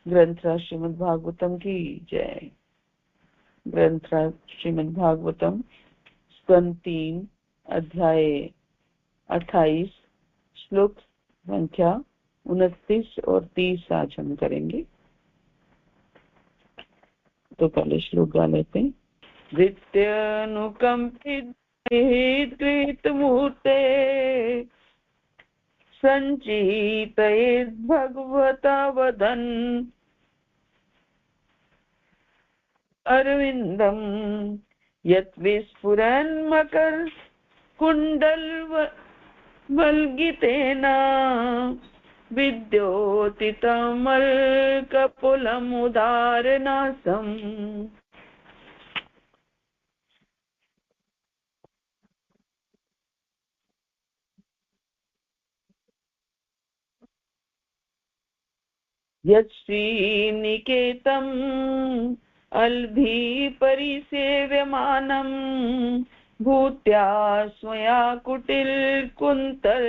ग्रंथराज श्रीमद् भागवतम की जय। ग्रंथराज श्रीमद् भागवतम स्कंद 3 अध्याय 28 श्लोक संख्या 29 और 30 आज हम करेंगे। तो पहले श्लोक गा लेते हैं। वित्त्यनुकंपित मूर्ते संचितयेद् भगवता वदन् अरविंदम यत् विस्फुरन् मकर कुंडलवल्गितेन विद्योतितमल्कपुलमुदारनासम्। यत् श्रीनिकेतम् अल्भि परिसेव्यमानम् भूत्या स्वया कुटिल कुन्तल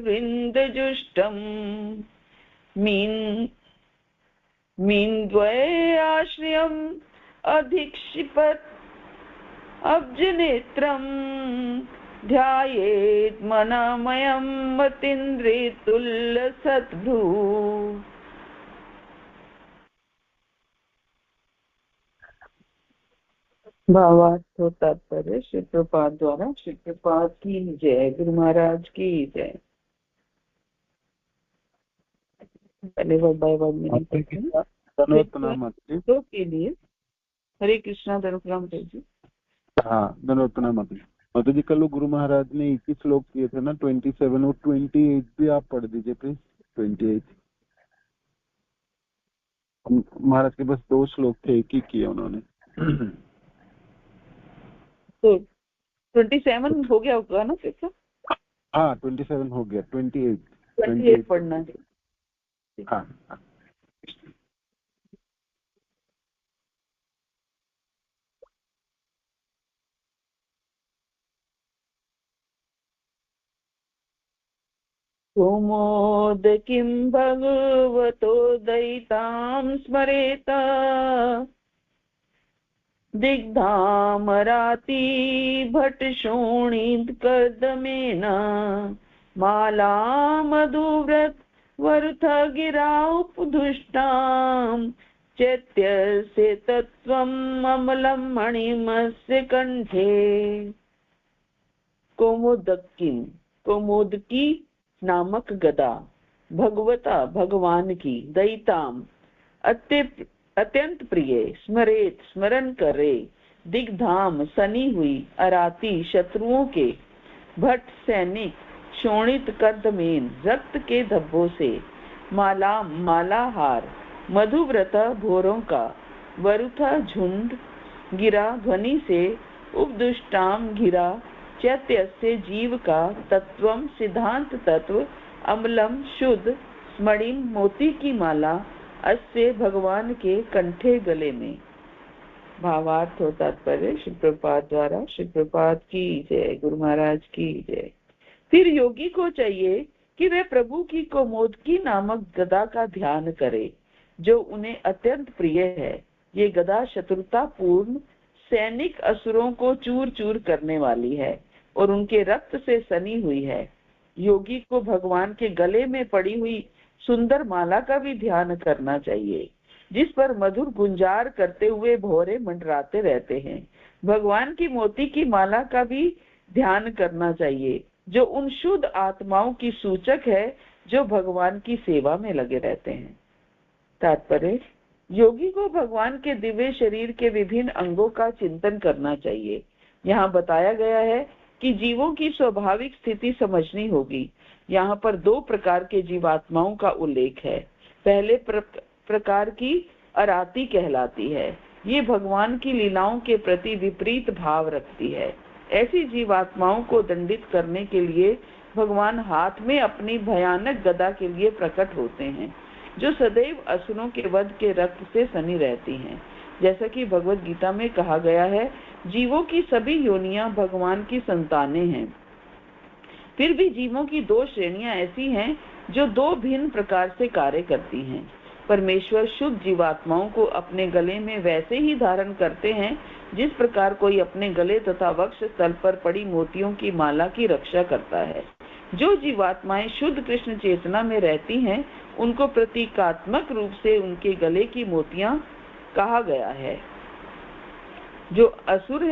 वृन्दजुष्टम् मीन्द्वये आश्रयम् अधिक्षिपत् अब्जनेत्रम् ध्यायेत् मनमयं मतीन्द्रियतुल्यसद्भ्रू। भावार्थ और तात्पर्य श्री प्रपाद द्वारा। श्री प्रपाद की जय। गुरु महाराज की जय। पहले वर्ड बाय वर्ड में तो के लिए हरे कृष्णा धनुप्रणाम जी। हाँ धनुप्रणाम माता जी। कल गुरु महाराज ने 21 श्लोक किए थे ना, 27 और 28 भी आप पढ़ दीजिए प्लीज। 28 महाराज के बस 2 श्लोक थे, एक ही किए उन्होंने। तो 27 हो गया होगा ना फिर? हाँ 27 हो गया। 28 पढ़ना है। हाँ कुमोद किं भगवतो दयितां स्मरेत दिग्धामराति भट्टशोणित कर्दमेन माला मधुव्रत वरुथ गिरा उपदुष्टां चैत्यस्य तत्त्वम् अमलं मणिमस्य कंठे। कौमुदकी नामक गदा भगवता भगवान की दयिताम अत्यंत प्रिय स्मरेत स्मरण करे दिग्धाम सनी हुई अराती शत्रुओं के भट्ट सैनिक शोणित कर्दमेन रक्त के धब्बों से मालाहार मधुव्रता भोरों का वरुथा झुंड गिरा ध्वनि से उपदुष्टाम घिरा चैत्य से जीव का तत्वम सिद्धांत तत्व अमलम शुद्ध स्मणिम मोती की माला अस्य भगवान के कंठे गले में। भावार्थ और तात्पर्य श्री प्रपाद द्वारा। श्री प्रपाद की जय। गुरु महाराज की जय। फिर योगी को चाहिए कि वे प्रभु की कौमोदकी नामक गदा का ध्यान करे जो उन्हें अत्यंत प्रिय है। ये गदा शत्रुता पूर्ण सैनिक असुरों को चूर चूर करने वाली है और उनके रक्त से सनी हुई है। योगी को भगवान के गले में पड़ी हुई सुंदर माला का भी ध्यान करना चाहिए जिस पर मधुर गुंजार करते हुए भौरे मंडराते रहते हैं। भगवान की मोती की माला का भी ध्यान करना चाहिए जो उन शुद्ध आत्माओं की सूचक है जो भगवान की सेवा में लगे रहते हैं। तात्पर्य योगी को भगवान के दिव्य शरीर के विभिन्न अंगों का चिंतन करना चाहिए। यहाँ बताया गया है कि जीवों की स्वाभाविक स्थिति समझनी होगी। यहाँ पर 2 प्रकार के जीवात्माओं का उल्लेख है। पहले प्रकार की अराती कहलाती है। ये भगवान की लीलाओं के प्रति विपरीत भाव रखती है। ऐसी जीवात्माओं को दंडित करने के लिए भगवान हाथ में अपनी भयानक गदा के लिए प्रकट होते हैं जो सदैव असुरों के वध के रक्त से सनी रहती हैं। जैसा कि भगवत गीता में कहा गया है, जीवों की सभी योनियां भगवान की संतानें हैं। फिर भी जीवों की 2 श्रेणियां ऐसी हैं जो 2 भिन्न प्रकार से कार्य करती हैं। परमेश्वर शुद्ध जीवात्माओं को अपने गले में वैसे ही धारण करते हैं जिस प्रकार कोई अपने गले तथा वक्ष स्थल पर पड़ी मोतियों की माला की रक्षा करता है। जो जीवात्माएं शुद्ध कृष्ण चेतना में रहती हैं, उनको प्रतीकात्मक रूप से उनके गले की मोतियां कहा गया है। जो असुर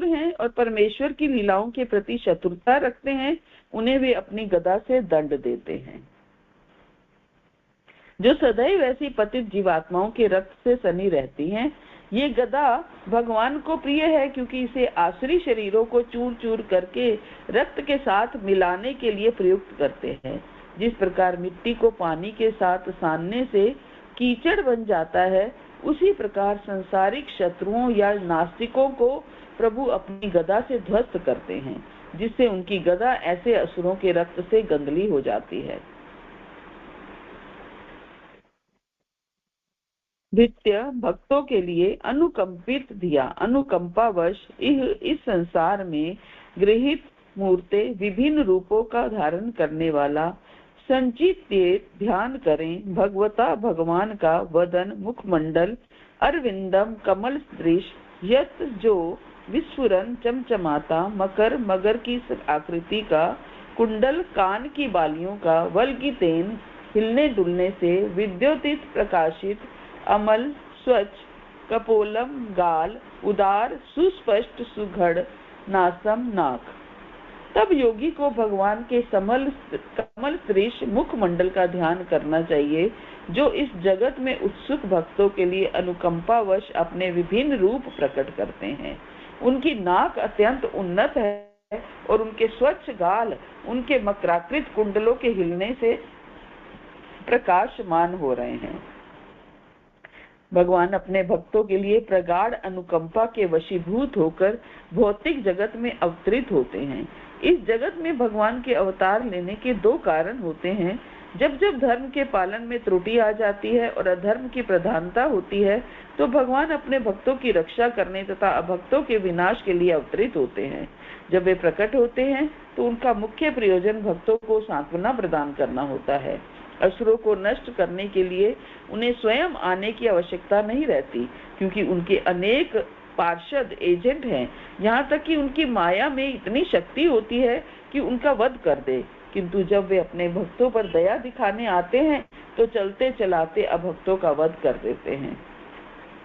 हैं और परमेश्वर की लीलाओं के प्रति शत्रुता रखते हैं, उन्हें वे अपनी गदा से दंड देते हैं। जो सदैव ऐसी पतित जीवात्माओं के रक्त से सनी रहती हैं, ये गदा भगवान को प्रिय है, क्योंकि इसे आसुरी शरीरों को चूर चूर करके रक्त के साथ मिलाने के लिए प्रयुक्त करते हैं। जिस प्रकार मिट्टी को पानी के साथ सानने से कीचड़ बन जाता है, उसी प्रकार संसारिक शत्रुओं या नास्तिकों को प्रभु अपनी गदा से ध्वस्त करते हैं, जिससे उनकी गदा ऐसे असुरों के रक्त से गंदली हो जाती है। भृत्य भक्तों के लिए अनुकंपित धिया अनुकंपावश इस संसार में गृहीत मूर्ते विभिन्न रूपों का धारण करने वाला संचित ध्यान करें। भगवता भगवान का वदन मुखमंडल अरविंदम कमल सदृश यत जो विस्फुरन चमचमाता मगर की आकृति का कुंडल कान की बालियों का वल की तेन हिलने डुलने से विद्युतित प्रकाशित अमल स्वच्छ कपोलम गाल उदार सुस्पष्ट सुघड़ नासम नाक। तब योगी को भगवान के कमल सदृश मुखमंडल का ध्यान करना चाहिए, जो इस जगत में उत्सुक भक्तों के लिए अनुकंपावश अपने विभिन्न रूप प्रकट करते हैं। उनकी नाक अत्यंत उन्नत है और उनके स्वच्छ गाल उनके मकराकृत कुंडलों के हिलने से प्रकाशमान हो रहे हैं। भगवान अपने भक्तों के लिए प्रगाढ़ अनुकंपा के वशीभूत होकर भौतिक जगत में अवतरित होते हैं। इस जगत में भगवान के अवतार लेने के दो कारण होते हैं। जब जब धर्म के पालन में त्रुटि आ जाती है और अधर्म की प्रधानता होती है, तो भगवान अपने भक्तों की रक्षा करने तथा अभक्तों के विनाश के लिए अवतरित होते हैं। जब वे प्रकट होते हैं तो उनका मुख्य प्रयोजन भक्तों को सांत्वना प्रदान करना होता है। असुरों को नष्ट करने के लिए उन्हें स्वयं आने की आवश्यकता नहीं रहती, क्योंकि उनके अनेक पार्षद एजेंट हैं। यहाँ तक कि उनकी माया में इतनी शक्ति होती है कि उनका वध कर दे, किंतु जब वे अपने भक्तों पर दया दिखाने आते हैं तो चलते चलाते अभक्तों का वध कर देते हैं।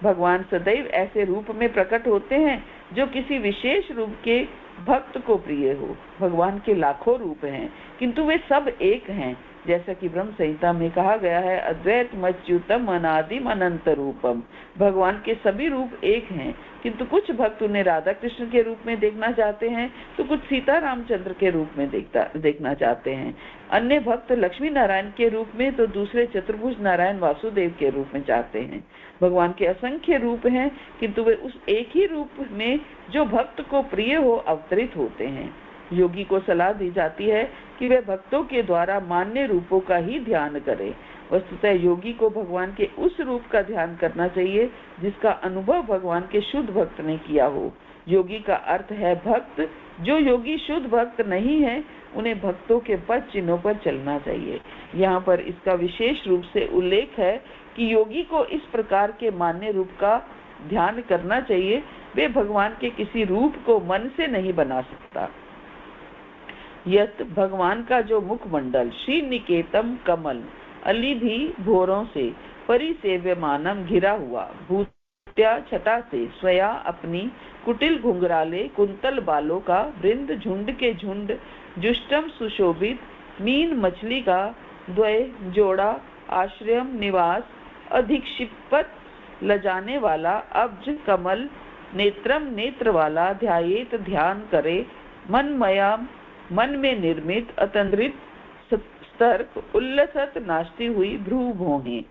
भगवान सदैव ऐसे रूप में प्रकट होते हैं जो किसी विशेष रूप के भक्त को प्रिय हो। भगवान के लाखों रूप हैं, किंतु वे सब एक हैं, जैसा कि ब्रह्म संहिता में कहा गया है, अद्वैत मच्युतम अनादिम अनंत रूपम। भगवान के सभी रूप एक हैं, किंतु कुछ भक्त उन्हें राधा कृष्ण के रूप में देखना चाहते हैं, तो कुछ सीता रामचंद्र के रूप में देखना चाहते हैं। अन्य भक्त लक्ष्मी नारायण के रूप में, तो दूसरे चतुर्भुज नारायण वासुदेव के रूप में चाहते हैं। भगवान के असंख्य रूप हैं, किंतु वे उस एक ही रूप में जो भक्त को प्रिय हो अवतरित होते हैं। योगी को सलाह दी जाती है कि वे भक्तों के द्वारा मान्य रूपों का ही ध्यान करे। वस्तुतः योगी को भगवान के उस रूप का ध्यान करना चाहिए जिसका अनुभव भगवान के शुद्ध भक्त ने किया हो। योगी का अर्थ है भक्त। जो योगी शुद्ध भक्त नहीं है, उन्हें भक्तों के पद चिन्हों पर चलना चाहिए। यहाँ पर इसका विशेष रूप से उल्लेख है कि योगी को इस प्रकार के मान्य रूप का ध्यान करना चाहिए। वे भगवान के किसी रूप को मन से नहीं बना सकता। यत भगवान का जो मुखमंडल श्री निकेतम कमल अली भी भोरों से परिसेव्यमानम घिरा हुआ, भूत्या छटा से स्वया अपनी कुटिल घुंघराले कुंतल बालों का वृंद झुंड के झुंड जुष्टम सुशोभित मीन मछली का द्वय जोड़ा आश्रयम निवास अधिक्षिपत लजाने वाला अब्ज कमल नेत्रम नेत्र वाला ध्यायेत ध्यान करे मन में निर्मित अतंद्रित स्तर्क उल्लसत नाचती हुई भ्रू भौहें।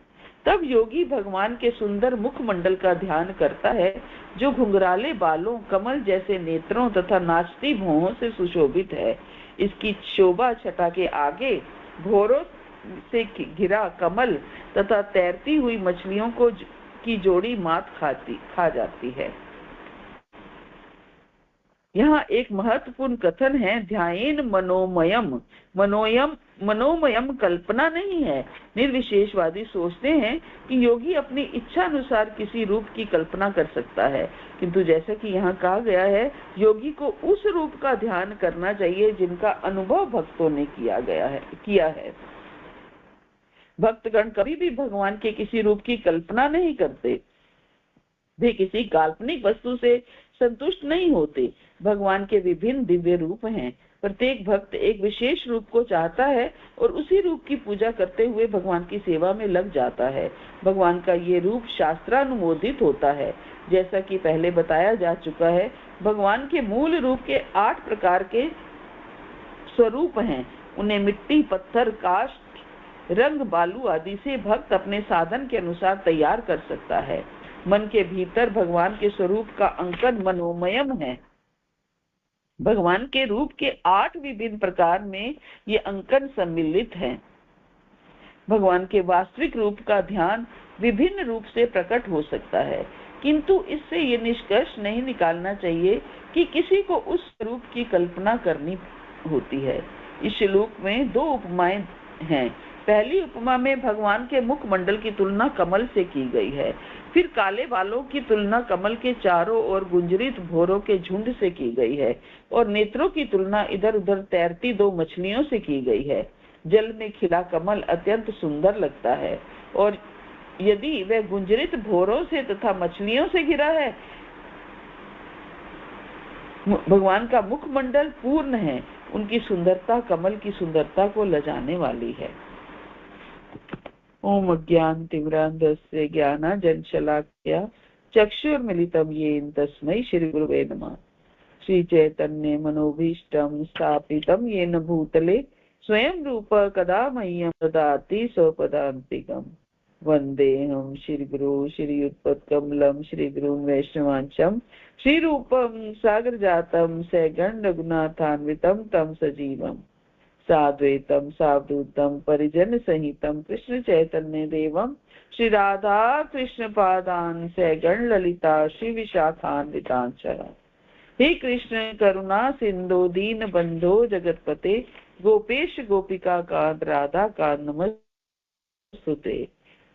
तब योगी भगवान के सुंदर मुखमंडल का ध्यान करता है, जो घुंघराले बालों, कमल जैसे नेत्रों तथा नाचती भौहों से सुशोभित है। इसकी शोभा छटा के आगे भौरों से घिरा कमल तथा तैरती हुई मछलियों की जोड़ी मात खा जाती है। यहाँ एक महत्वपूर्ण कथन है, ध्यान मनोमयम। मनोमयम कल्पना नहीं है। निर्विशेषवादी सोचते हैं कि योगी अपनी इच्छा अनुसार किसी रूप की कल्पना कर सकता है, किंतु जैसा कि यहाँ कहा गया है, योगी को उस रूप का ध्यान करना चाहिए जिनका अनुभव भक्तों ने किया है। भक्तगण कभी भी भगवान के किसी रूप की कल्पना नहीं करते। वे किसी काल्पनिक वस्तु से संतुष्ट नहीं होते। भगवान के विभिन्न दिव्य रूप हैं। प्रत्येक भक्त एक विशेष रूप को चाहता है और उसी रूप की पूजा करते हुए भगवान की सेवा में लग जाता है। भगवान का ये रूप शास्त्रानुमोदित होता है। जैसा कि पहले बताया जा चुका है, भगवान के मूल रूप के 8 प्रकार के स्वरूप हैं। उन्हें मिट्टी, पत्थर, काष्ठ, रंग, बालू आदि से भक्त अपने साधन के अनुसार तैयार कर सकता है। मन के भीतर भगवान के स्वरूप का अंकन मनोमयम है। भगवान के रूप के 8 विभिन्न प्रकार में ये अंकन सम्मिलित हैं। भगवान के वास्तविक रूप का ध्यान विभिन्न रूप से प्रकट हो सकता है, किंतु इससे ये निष्कर्ष नहीं निकालना चाहिए कि किसी को उस रूप की कल्पना करनी होती है। इस श्लोक में 2 उपमाएं हैं। पहली उपमा में भगवान के मुखमंडल की तुलना कमल से की गई है। फिर काले बालों की तुलना कमल के चारों ओर गुंजरित भौरों के झुंड से की गई है, और नेत्रों की तुलना इधर उधर तैरती 2 मछलियों से की गई है। जल में खिला कमल अत्यंत सुंदर लगता है, और यदि वह गुंजरित भौरों से तथा मछलियों से घिरा है। भगवान का मुखमंडल पूर्ण है। उनकी सुंदरता कमल की सुंदरता को लजाने वाली है। ओम अज्ञानतिमिरान्धस्य ज्ञानाञ्जनशलाकया चक्षुर्मिलितं येन तस्मै श्रीगुरुवे नमः। श्रीचैतन्य मनोभीष्टं स्थापितं येन भूतले स्वयं रूप कदा मह्यं ददाति स्वपदान्तिकम्। वन्देऽहं श्रीगुरो श्रीयुतपत्कमलं श्रीगुरुं वैष्णवांशं श्रीरूपं सागरजातं सगण रघुनाथान्वितं तं सजीवम् साद्वैतं सावधूतं परिजन सहितं कृष्ण चैतन्य देवं श्री राधा कृष्ण पादान सगण ललिता श्री विशाखान्वितांश। हे कृष्ण करुणा सिंधु दीन बंधो जगतपते गोपेश गोपिका कांत राधा कांत नमस्तुते।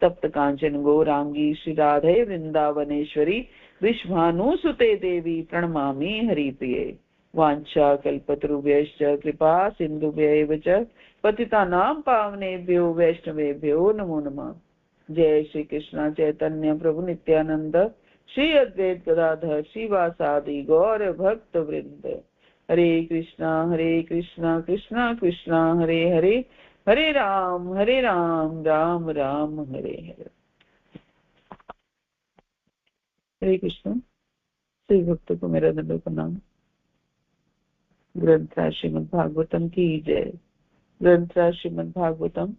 तप्त कांचन गौरांगी श्री राधे वृंदावनेश्वरी विश्वानुसुते देवी प्रणमामि हरिप्रिये। वाञ्छा कल्पतरुभ्यश्च कृपा सिन्धुभ्यैव च पतितानां पावनेभ्यो वैष्णवेभ्यो नमो नमः। जय श्री कृष्ण चैतन्य प्रभु नित्यानंद श्री अद्वैत गदाधर श्रीवासादि गौर भक्त वृंद। हरे कृष्णा कृष्णा कृष्णा हरे हरे, हरे राम राम राम हरे हरे। हरे कृष्ण। श्री भक्त को मेरा दंडवत प्रणाम। ग्रंथ श्रीमद् भागवतम की जय। ग्रंथ श्रीमद् भागवतम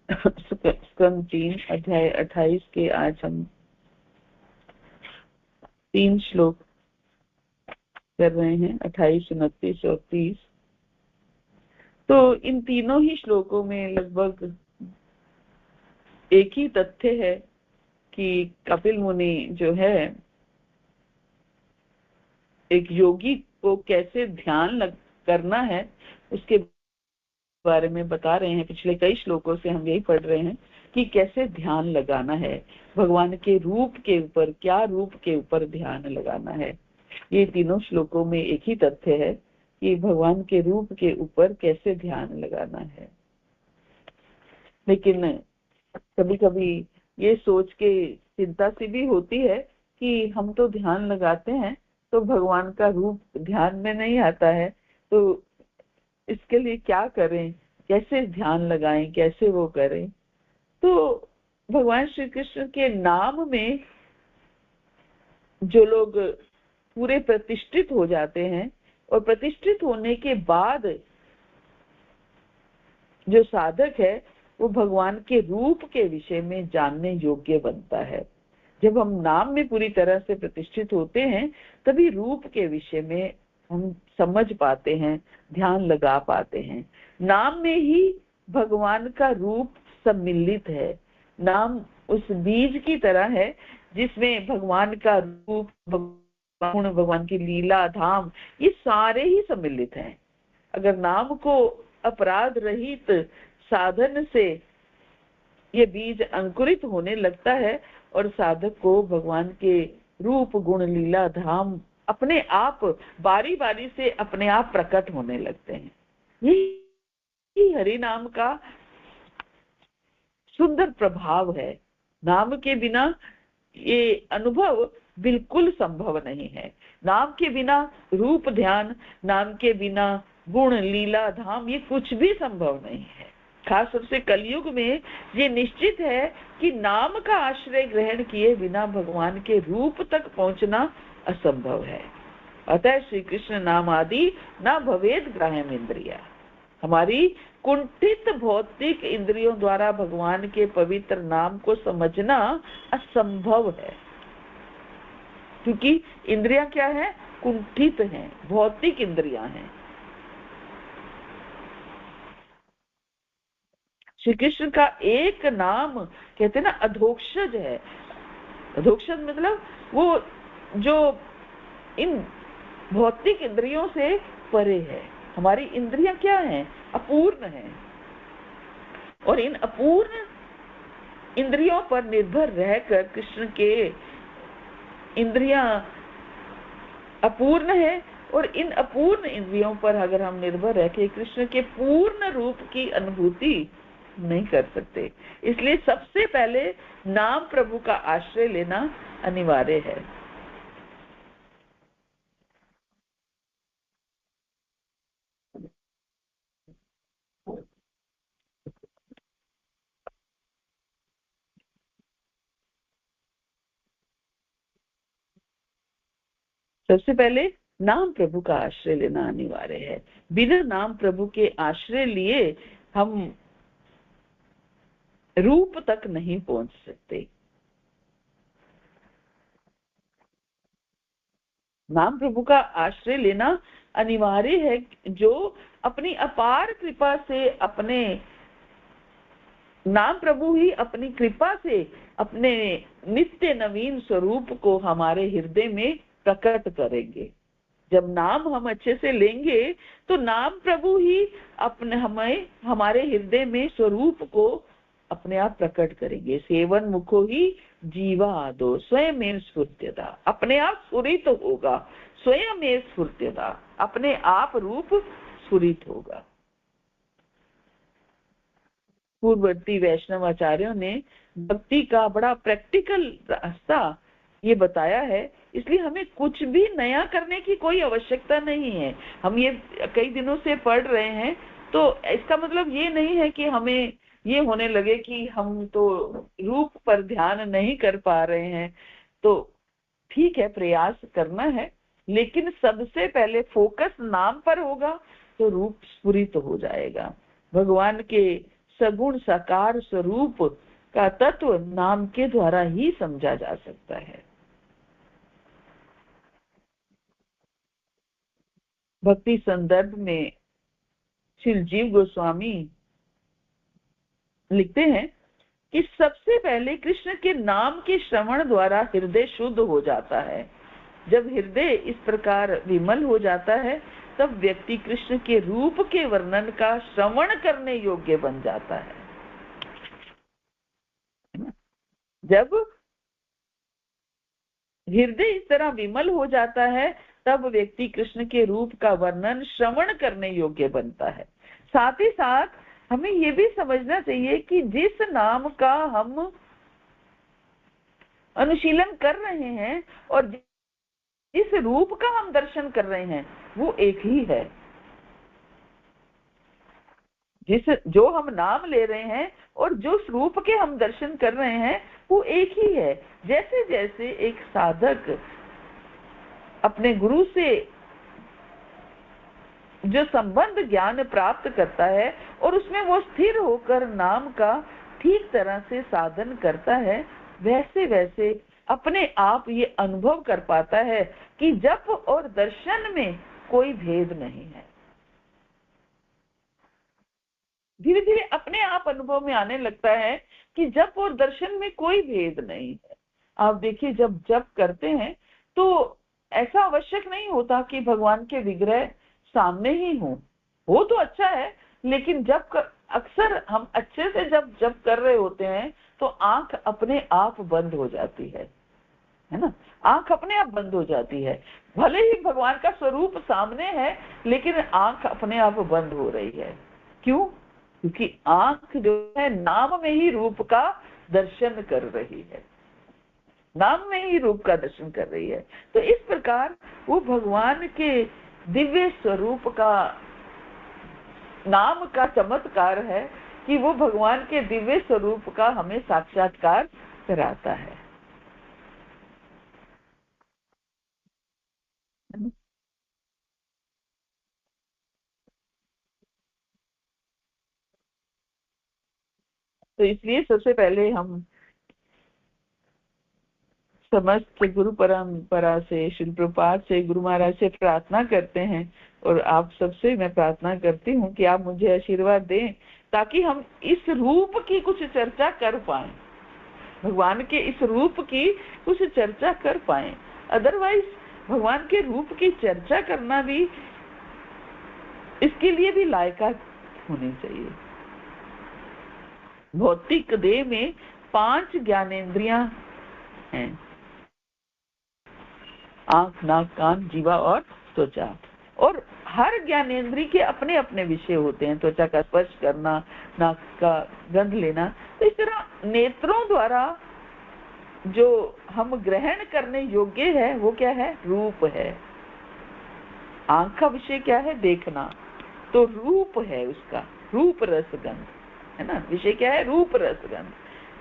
स्कंद 3 अध्याय 28 के आज हम 3 श्लोक कर रहे हैं, 28, 29 और 30। तो इन तीनों ही श्लोकों में लगभग एक ही तथ्य है कि कपिल मुनि जो है एक योगी को कैसे ध्यान करना है उसके बारे में बता रहे हैं। पिछले कई श्लोकों से हम यही पढ़ रहे हैं कि कैसे ध्यान लगाना है, भगवान के रूप के ऊपर, क्या रूप के ऊपर ध्यान लगाना है। ये तीनों श्लोकों में एक ही तथ्य है कि भगवान के रूप के ऊपर कैसे ध्यान लगाना है। लेकिन कभी कभी ये सोच के चिंता सी भी होती है कि हम तो ध्यान लगाते हैं तो भगवान का रूप ध्यान में नहीं आता है, तो इसके लिए क्या करें, कैसे ध्यान लगाएं, कैसे वो करें। तो भगवान श्री कृष्ण के नाम में जो लोग पूरे प्रतिष्ठित हो जाते हैं और प्रतिष्ठित होने के बाद जो साधक है वो भगवान के रूप के विषय में जानने योग्य बनता है। जब हम नाम में पूरी तरह से प्रतिष्ठित होते हैं तभी रूप के विषय में हम समझ पाते हैं, ध्यान लगा पाते हैं। नाम में ही भगवान का रूप सम्मिलित है। नाम उस बीज की तरह है जिसमें भगवान का रूप, गुण, भगवान की लीला, धाम, ये सारे ही सम्मिलित हैं। अगर नाम को अपराध रहित साधन से ये बीज अंकुरित होने लगता है और साधक को भगवान के रूप, गुण, लीला, धाम अपने आप बारी बारी से अपने आप प्रकट होने लगते हैं। यही हरि नाम का सुंदर प्रभाव है। नाम के बिना ये अनुभव बिल्कुल संभव नहीं है। नाम के बिना रूप ध्यान, नाम के बिना गुण, लीला, धाम, ये कुछ भी संभव नहीं है। खास तौर से कलयुग में ये निश्चित है कि नाम का आश्रय ग्रहण किए बिना भगवान के रूप तक पहुंचना असंभव है। अतः श्री कृष्ण नाम आदि न भवेद ग्राह्यम इंद्रिया। हमारी कुंठित भौतिक इंद्रियों द्वारा भगवान के पवित्र नाम को समझना असंभव है, क्योंकि इंद्रियां क्या है? कुंठित हैं, भौतिक इंद्रियां हैं। श्री कृष्ण का एक नाम कहते ना अधोक्षज है। अधोक्षज मतलब वो जो इन भौतिक इंद्रियों से परे है। हमारी इंद्रियां क्या हैं? अपूर्ण हैं, और इन अपूर्ण इंद्रियों पर निर्भर रहकर कृष्ण के इंद्रियां अपूर्ण है, और इन अपूर्ण इंद्रियों पर अगर हम निर्भर रह के कृष्ण के पूर्ण रूप की अनुभूति नहीं कर सकते। इसलिए सबसे पहले नाम प्रभु का आश्रय लेना अनिवार्य है। सबसे पहले नाम प्रभु का आश्रय लेना अनिवार्य है। बिना नाम प्रभु के आश्रय लिए हम रूप तक नहीं पहुंच सकते। नाम प्रभु का आश्रय लेना अनिवार्य है, जो अपनी अपार कृपा से अपने नाम प्रभु ही अपनी कृपा से अपने नित्य नवीन स्वरूप को हमारे हृदय में प्रकट करेंगे। जब नाम हम अच्छे से लेंगे तो नाम प्रभु ही अपने हमें हमारे हृदय में स्वरूप को अपने आप प्रकट करेंगे। सेवन मुखो ही जीवा आदो स्वयं स्फूर्त्यता, अपने आप स्फुरित होगा। स्वयं स्फूर्त्यता, अपने आप रूप स्फुरित होगा। पूर्ववर्ती वैष्णव आचार्यों ने भक्ति का बड़ा प्रैक्टिकल रास्ता ये बताया है, इसलिए हमें कुछ भी नया करने की कोई आवश्यकता नहीं है। हम ये कई दिनों से पढ़ रहे हैं, तो इसका मतलब ये नहीं है कि हमें ये होने लगे कि हम तो रूप पर ध्यान नहीं कर पा रहे हैं। तो ठीक है, प्रयास करना है, लेकिन सबसे पहले फोकस नाम पर होगा तो रूप स्फुरित हो जाएगा। भगवान के सगुण साकार स्वरूप का तत्व नाम के द्वारा ही समझा जा सकता है। भक्ति संदर्भ में श्री जीव गोस्वामी लिखते हैं कि सबसे पहले कृष्ण के नाम के श्रवण द्वारा हृदय शुद्ध हो जाता है। जब हृदय इस प्रकार विमल हो जाता है, तब व्यक्ति कृष्ण के रूप के वर्णन का श्रवण करने योग्य बन जाता है। जब हृदय इस तरह विमल हो जाता है, तब व्यक्ति कृष्ण के रूप का वर्णन श्रवण करने योग्य बनता है। साथ ही साथ हमें ये भी समझना चाहिए कि जिस नाम का हम अनुशीलन कर रहे हैं और जिस रूप का हम दर्शन कर रहे हैं, वो एक ही है। जो हम नाम ले रहे हैं और जो रूप के हम दर्शन कर रहे हैं, वो एक ही है। जैसे जैसे एक साधक अपने गुरु से जो संबंध ज्ञान प्राप्त करता है और उसमें वो स्थिर होकर नाम का ठीक तरह से साधन करता है, वैसे वैसे अपने आप ये अनुभव कर पाता है कि जप और दर्शन में कोई भेद नहीं है। धीरे धीरे अपने आप अनुभव में आने लगता है कि जप और दर्शन में कोई भेद नहीं है। आप देखिए, जब जप करते हैं तो ऐसा आवश्यक नहीं होता कि भगवान के विग्रह सामने ही हो तो अच्छा है, लेकिन अक्सर हम अच्छे से जब कर रहे होते हैं तो आंख अपने आप बंद हो जाती है ना, आंख अपने आप बंद हो जाती है। भले ही भगवान का स्वरूप सामने है, लेकिन आंख अपने आप बंद हो रही है। क्यों? क्योंकि आंख जो है नाम में ही रूप का दर्शन कर रही है, नाम में ही रूप का दर्शन कर रही है। तो इस प्रकार वो भगवान के दिव्य स्वरूप का नाम का चमत्कार है कि वो भगवान के दिव्य स्वरूप का हमें साक्षात्कार कराता है। तो इसलिए सबसे पहले हम समस्त गुरु परंपरा से, श्री प्रभुपाद से, गुरु महाराज से प्रार्थना करते हैं, और आप सबसे मैं प्रार्थना करती हूँ कि आप मुझे आशीर्वाद दें ताकि हम इस रूप की कुछ चर्चा कर पाए, भगवान के इस रूप की कुछ चर्चा कर पाए। अदरवाइज भगवान के रूप की चर्चा करना भी, इसके लिए भी लायकात होनी चाहिए। भौतिक देह में 5 ज्ञानेंद्रियां हैं, आंख, नाक, कान, जीवा और त्वचा, और हर ज्ञानेंद्रिय के अपने अपने विषय होते हैं। त्वचा का स्पर्श करना, नाक का गंध लेना। तो इस तरह नेत्रों द्वारा जो हम ग्रहण करने योग्य है वो क्या है? रूप है। आंख का विषय क्या है? देखना। तो रूप है उसका, रूप रसगंध है ना, विषय क्या है? रूप रसगंध।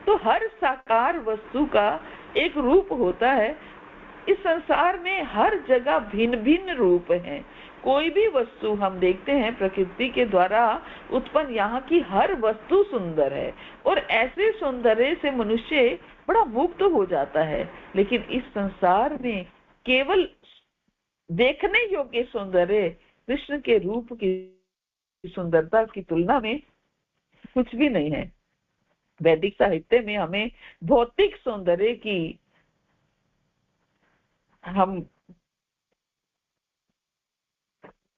तो हर साकार वस्तु का एक रूप होता है। इस संसार में हर जगह भिन्न भिन्न रूप हैं। कोई भी वस्तु हम देखते हैं प्रकृति के द्वारा उत्पन्न, यहाँ की हर वस्तु सुंदर है, और ऐसे सौंदर्य से मनुष्य बड़ा मुक्त हो जाता है। लेकिन इस संसार में केवल देखने योग्य सौंदर्य कृष्ण के रूप की सुंदरता की तुलना में कुछ भी नहीं है। वैदिक साहित्य में हमें भौतिक सौंदर्य की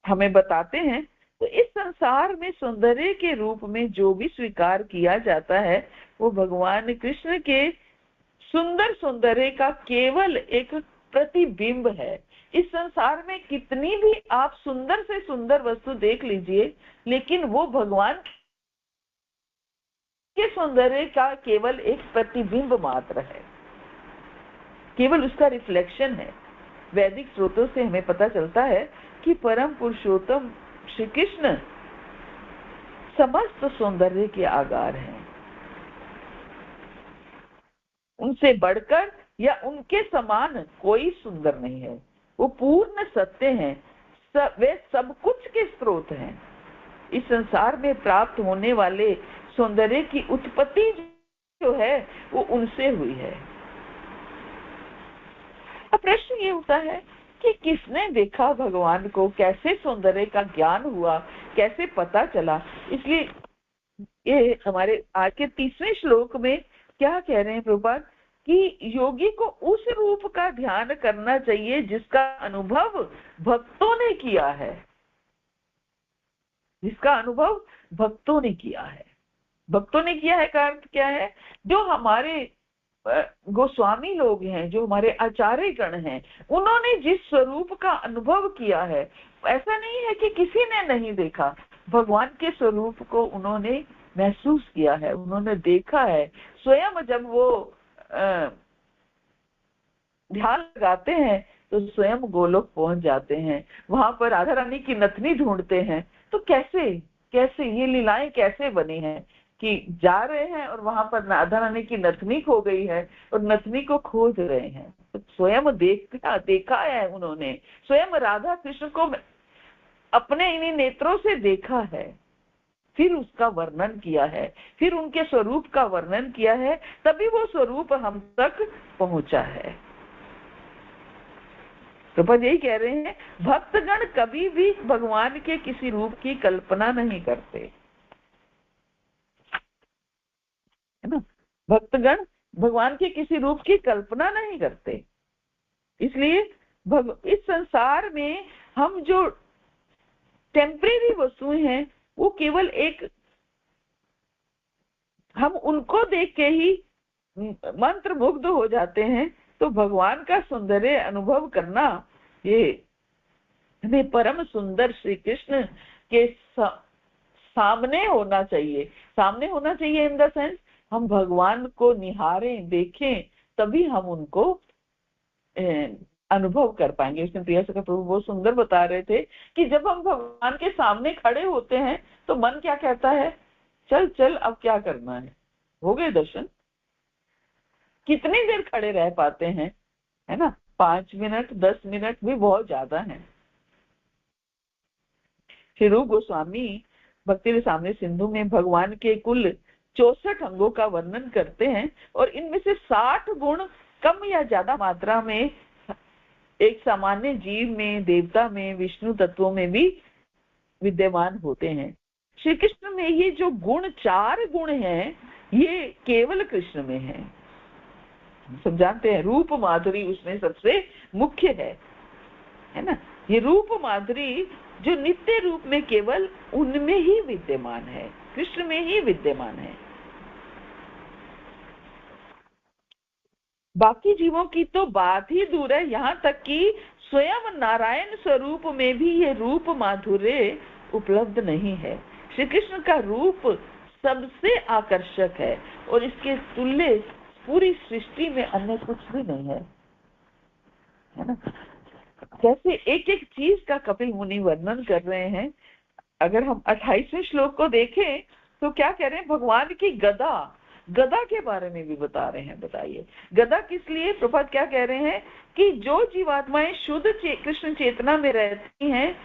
हमें बताते हैं। तो इस संसार में सौंदर्य के रूप में जो भी स्वीकार किया जाता है वो भगवान कृष्ण के सुंदर सौंदर्य का केवल एक प्रतिबिंब है। इस संसार में कितनी भी आप सुंदर से सुंदर वस्तु देख लीजिए, लेकिन वो भगवान के सौंदर्य का केवल एक प्रतिबिंब मात्र है, केवल उसका रिफ्लेक्शन है। वैदिक स्रोतों से हमें पता चलता है कि परम पुरुषोत्तम श्री कृष्ण समस्त सौंदर्य के आगार हैं। उनसे बढ़कर या उनके समान कोई सुंदर नहीं है। वो पूर्ण सत्य हैं, वे सब कुछ के स्रोत हैं। इस संसार में प्राप्त होने वाले सौंदर्य की उत्पत्ति जो है वो उनसे हुई है। अब प्रश्न ये उठता है कि किसने देखा भगवान को, कैसे सौंदर्य का ज्ञान हुआ, कैसे पता चला। इसलिए ये हमारे आज के 30वें श्लोक में क्या कह रहे हैं प्रभुपाद कि योगी को उस रूप का ध्यान करना चाहिए जिसका अनुभव भक्तों ने किया है, जिसका अनुभव भक्तों ने किया है। भक्तों ने किया है का अर्थ क्या है? जो हमारे गोस्वामी लोग हैं, जो हमारे आचार्य गण हैं, उन्होंने जिस स्वरूप का अनुभव किया है, ऐसा नहीं है कि किसी ने नहीं देखा। भगवान के स्वरूप को उन्होंने महसूस किया है, उन्होंने देखा है। स्वयं जब वो ध्यान लगाते हैं तो स्वयं गोलोक पहुंच जाते हैं, वहां पर राधा रानी की नथनी ढूंढते हैं। तो कैसे कैसे ये लीलाएं कैसे बनी हैं कि जा रहे हैं और वहां पर राधा रानी की नथनी खो गई है और नथनी को खोज रहे हैं। तो स्वयं देखा है उन्होंने, स्वयं राधा कृष्ण को अपने इन्हीं नेत्रों से देखा है, फिर उसका वर्णन किया है, फिर उनके स्वरूप का वर्णन किया है, तभी वो स्वरूप हम तक पहुंचा है। तो पर यही कह रहे हैं, भक्तगण कभी भी भगवान के किसी रूप की कल्पना नहीं करते, है ना। भक्तगण भगवान के किसी रूप की कल्पना नहीं करते, इसलिए इस संसार में हम जो टेम्परेरी वस्तुएं हैं वो केवल एक, हम उनको देख के ही मंत्र मुग्ध हो जाते हैं। तो भगवान का सौंदर्य अनुभव करना ये हमें परम सुंदर श्री कृष्ण के सामने होना चाहिए। सामने होना चाहिए इन द सेंस हम भगवान को निहारें, देखें, तभी हम उनको अनुभव कर पाएंगे। उसमें प्रिया सखा प्रभु बहुत सुंदर बता रहे थे कि जब हम भगवान के सामने खड़े होते हैं तो मन क्या कहता है, चल चल अब क्या करना है, हो गए दर्शन। कितनी देर खड़े रह पाते हैं, है ना, 5 मिनट 10 मिनट भी बहुत ज्यादा है। श्री रूप गोस्वामी भक्ति रसामृत सिंधु में भगवान के कुल 64 अंगों का वर्णन करते हैं और इनमें से 60 गुण कम या ज्यादा मात्रा में एक सामान्य जीव में, देवता में, विष्णु तत्वों में भी विद्यमान होते हैं। श्री कृष्ण में ये जो गुण 4 गुण हैं ये केवल कृष्ण में है। सब जानते हैं रूप माधुरी उसमें सबसे मुख्य है ना। ये रूप माधुरी जो नित्य रूप में केवल उनमें ही विद्यमान है, कृष्ण में ही विद्यमान है। बाकी जीवों की तो बात ही दूर है, यहाँ तक कि स्वयं नारायण स्वरूप में भी ये रूप माधुर्य उपलब्ध नहीं है। श्री कृष्ण का रूप सबसे आकर्षक है और इसके तुल्य पूरी सृष्टि में अन्य कुछ भी नहीं है ना। जैसे एक एक चीज का कपिल मुनि वर्णन कर रहे हैं। अगर हम 28वें श्लोक को देखें तो क्या कह रहे हैं, भगवान की गदा के बारे में भी बता रहे हैं। बताइए गदा किस लिए? प्रभुपाद क्या कह रहे हैं कि जो जीवात्माएं शुद्ध कृष्ण चेतना में रहती हैं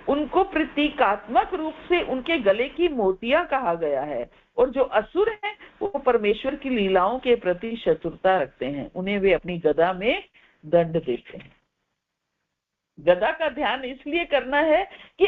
उनको प्रतीकात्मक रूप से उनके गले की मोतियां कहा गया है, और जो असुर हैं वो परमेश्वर की लीलाओं के प्रति शत्रुता रखते हैं, उन्हें वे अपनी गदा में दंड देते हैं। गदा का ध्यान इसलिए करना है कि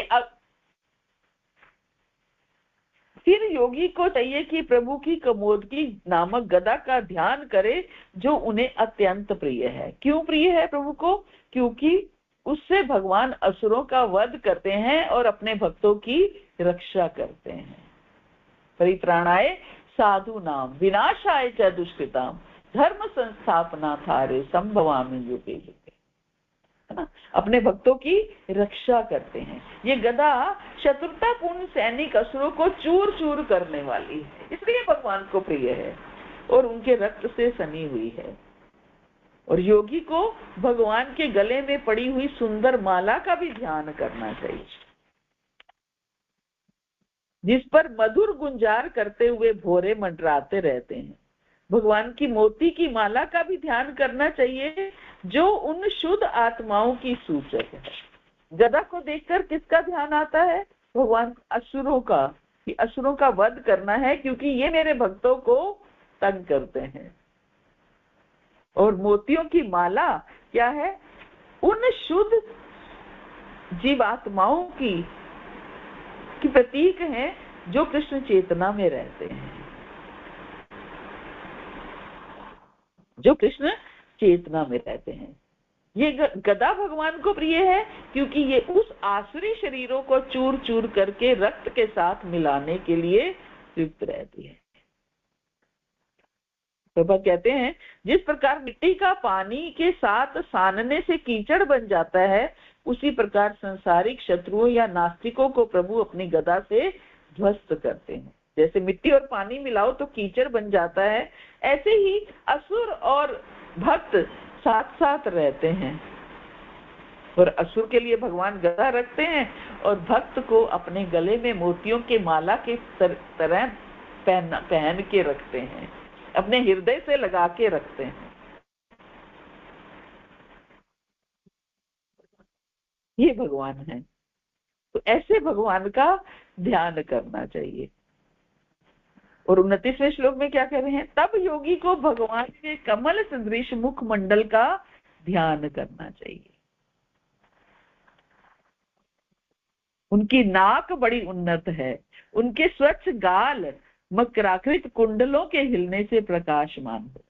फिर योगी को चाहिए कि प्रभु की कमोदकी नामक गदा का ध्यान करे जो उन्हें अत्यंत प्रिय है। क्यों प्रिय है प्रभु को? क्योंकि उससे भगवान असुरों का वध करते हैं और अपने भक्तों की रक्षा करते हैं। परित्राणाय साधु नाम विनाशाय च दुष्कृताम धर्म संस्थापनार्थाय संभवामि युगे युगे, है ना, अपने भक्तों की रक्षा करते हैं। ये गदा शत्रुतापूर्ण सैनिक असुरों को चूर चूर करने वाली है, इसलिए भगवान को प्रिय है और उनके रक्त से सनी हुई है। और योगी को भगवान के गले में पड़ी हुई सुंदर माला का भी ध्यान करना चाहिए, जिस पर मधुर गुंजार करते हुए भोरे मंडराते रहते हैं। भगवान की मोती की माला का भी ध्यान करना चाहिए जो उन शुद्ध आत्माओं की सूचक है। गदा को देखकर किसका ध्यान आता है? भगवान असुरों का, कि असुरों का वध करना है क्योंकि ये मेरे भक्तों को तंग करते हैं। और मोतियों की माला क्या है? उन शुद्ध जीवात्माओं की प्रतीक है जो कृष्ण चेतना में रहते हैं, जो कृष्ण चेतना में रहते हैं। ये गदा भगवान को प्रिय है क्योंकि ये उस आसुरी शरीरों को चूर चूर करके रक्त के साथ मिलाने के लिए युक्त रहती है। प्रभा कहते हैं जिस प्रकार मिट्टी का पानी के साथ सानने से कीचड़ बन जाता है, उसी प्रकार संसारिक शत्रुओं या नास्तिकों को प्रभु अपनी गदा से ध्वस्त करते हैं। जैसे मिट्टी और पानी मिलाओ तो कीचड़ बन जाता है, ऐसे ही असुर और भक्त साथ साथ रहते हैं। और असुर के लिए भगवान गदा रखते हैं और भक्त को अपने गले में मोतियों के माला के तरह पहन के रखते हैं, अपने हृदय से लगा के रखते हैं। ये भगवान है, तो ऐसे भगवान का ध्यान करना चाहिए। और 29वें श्लोक में क्या कह रहे हैं? तब योगी को भगवान के कमल सदृश मुख मंडल का ध्यान करना चाहिए। उनकी नाक बड़ी उन्नत है, उनके स्वच्छ गाल मकराकृत कुंडलों के हिलने से प्रकाशमान हो।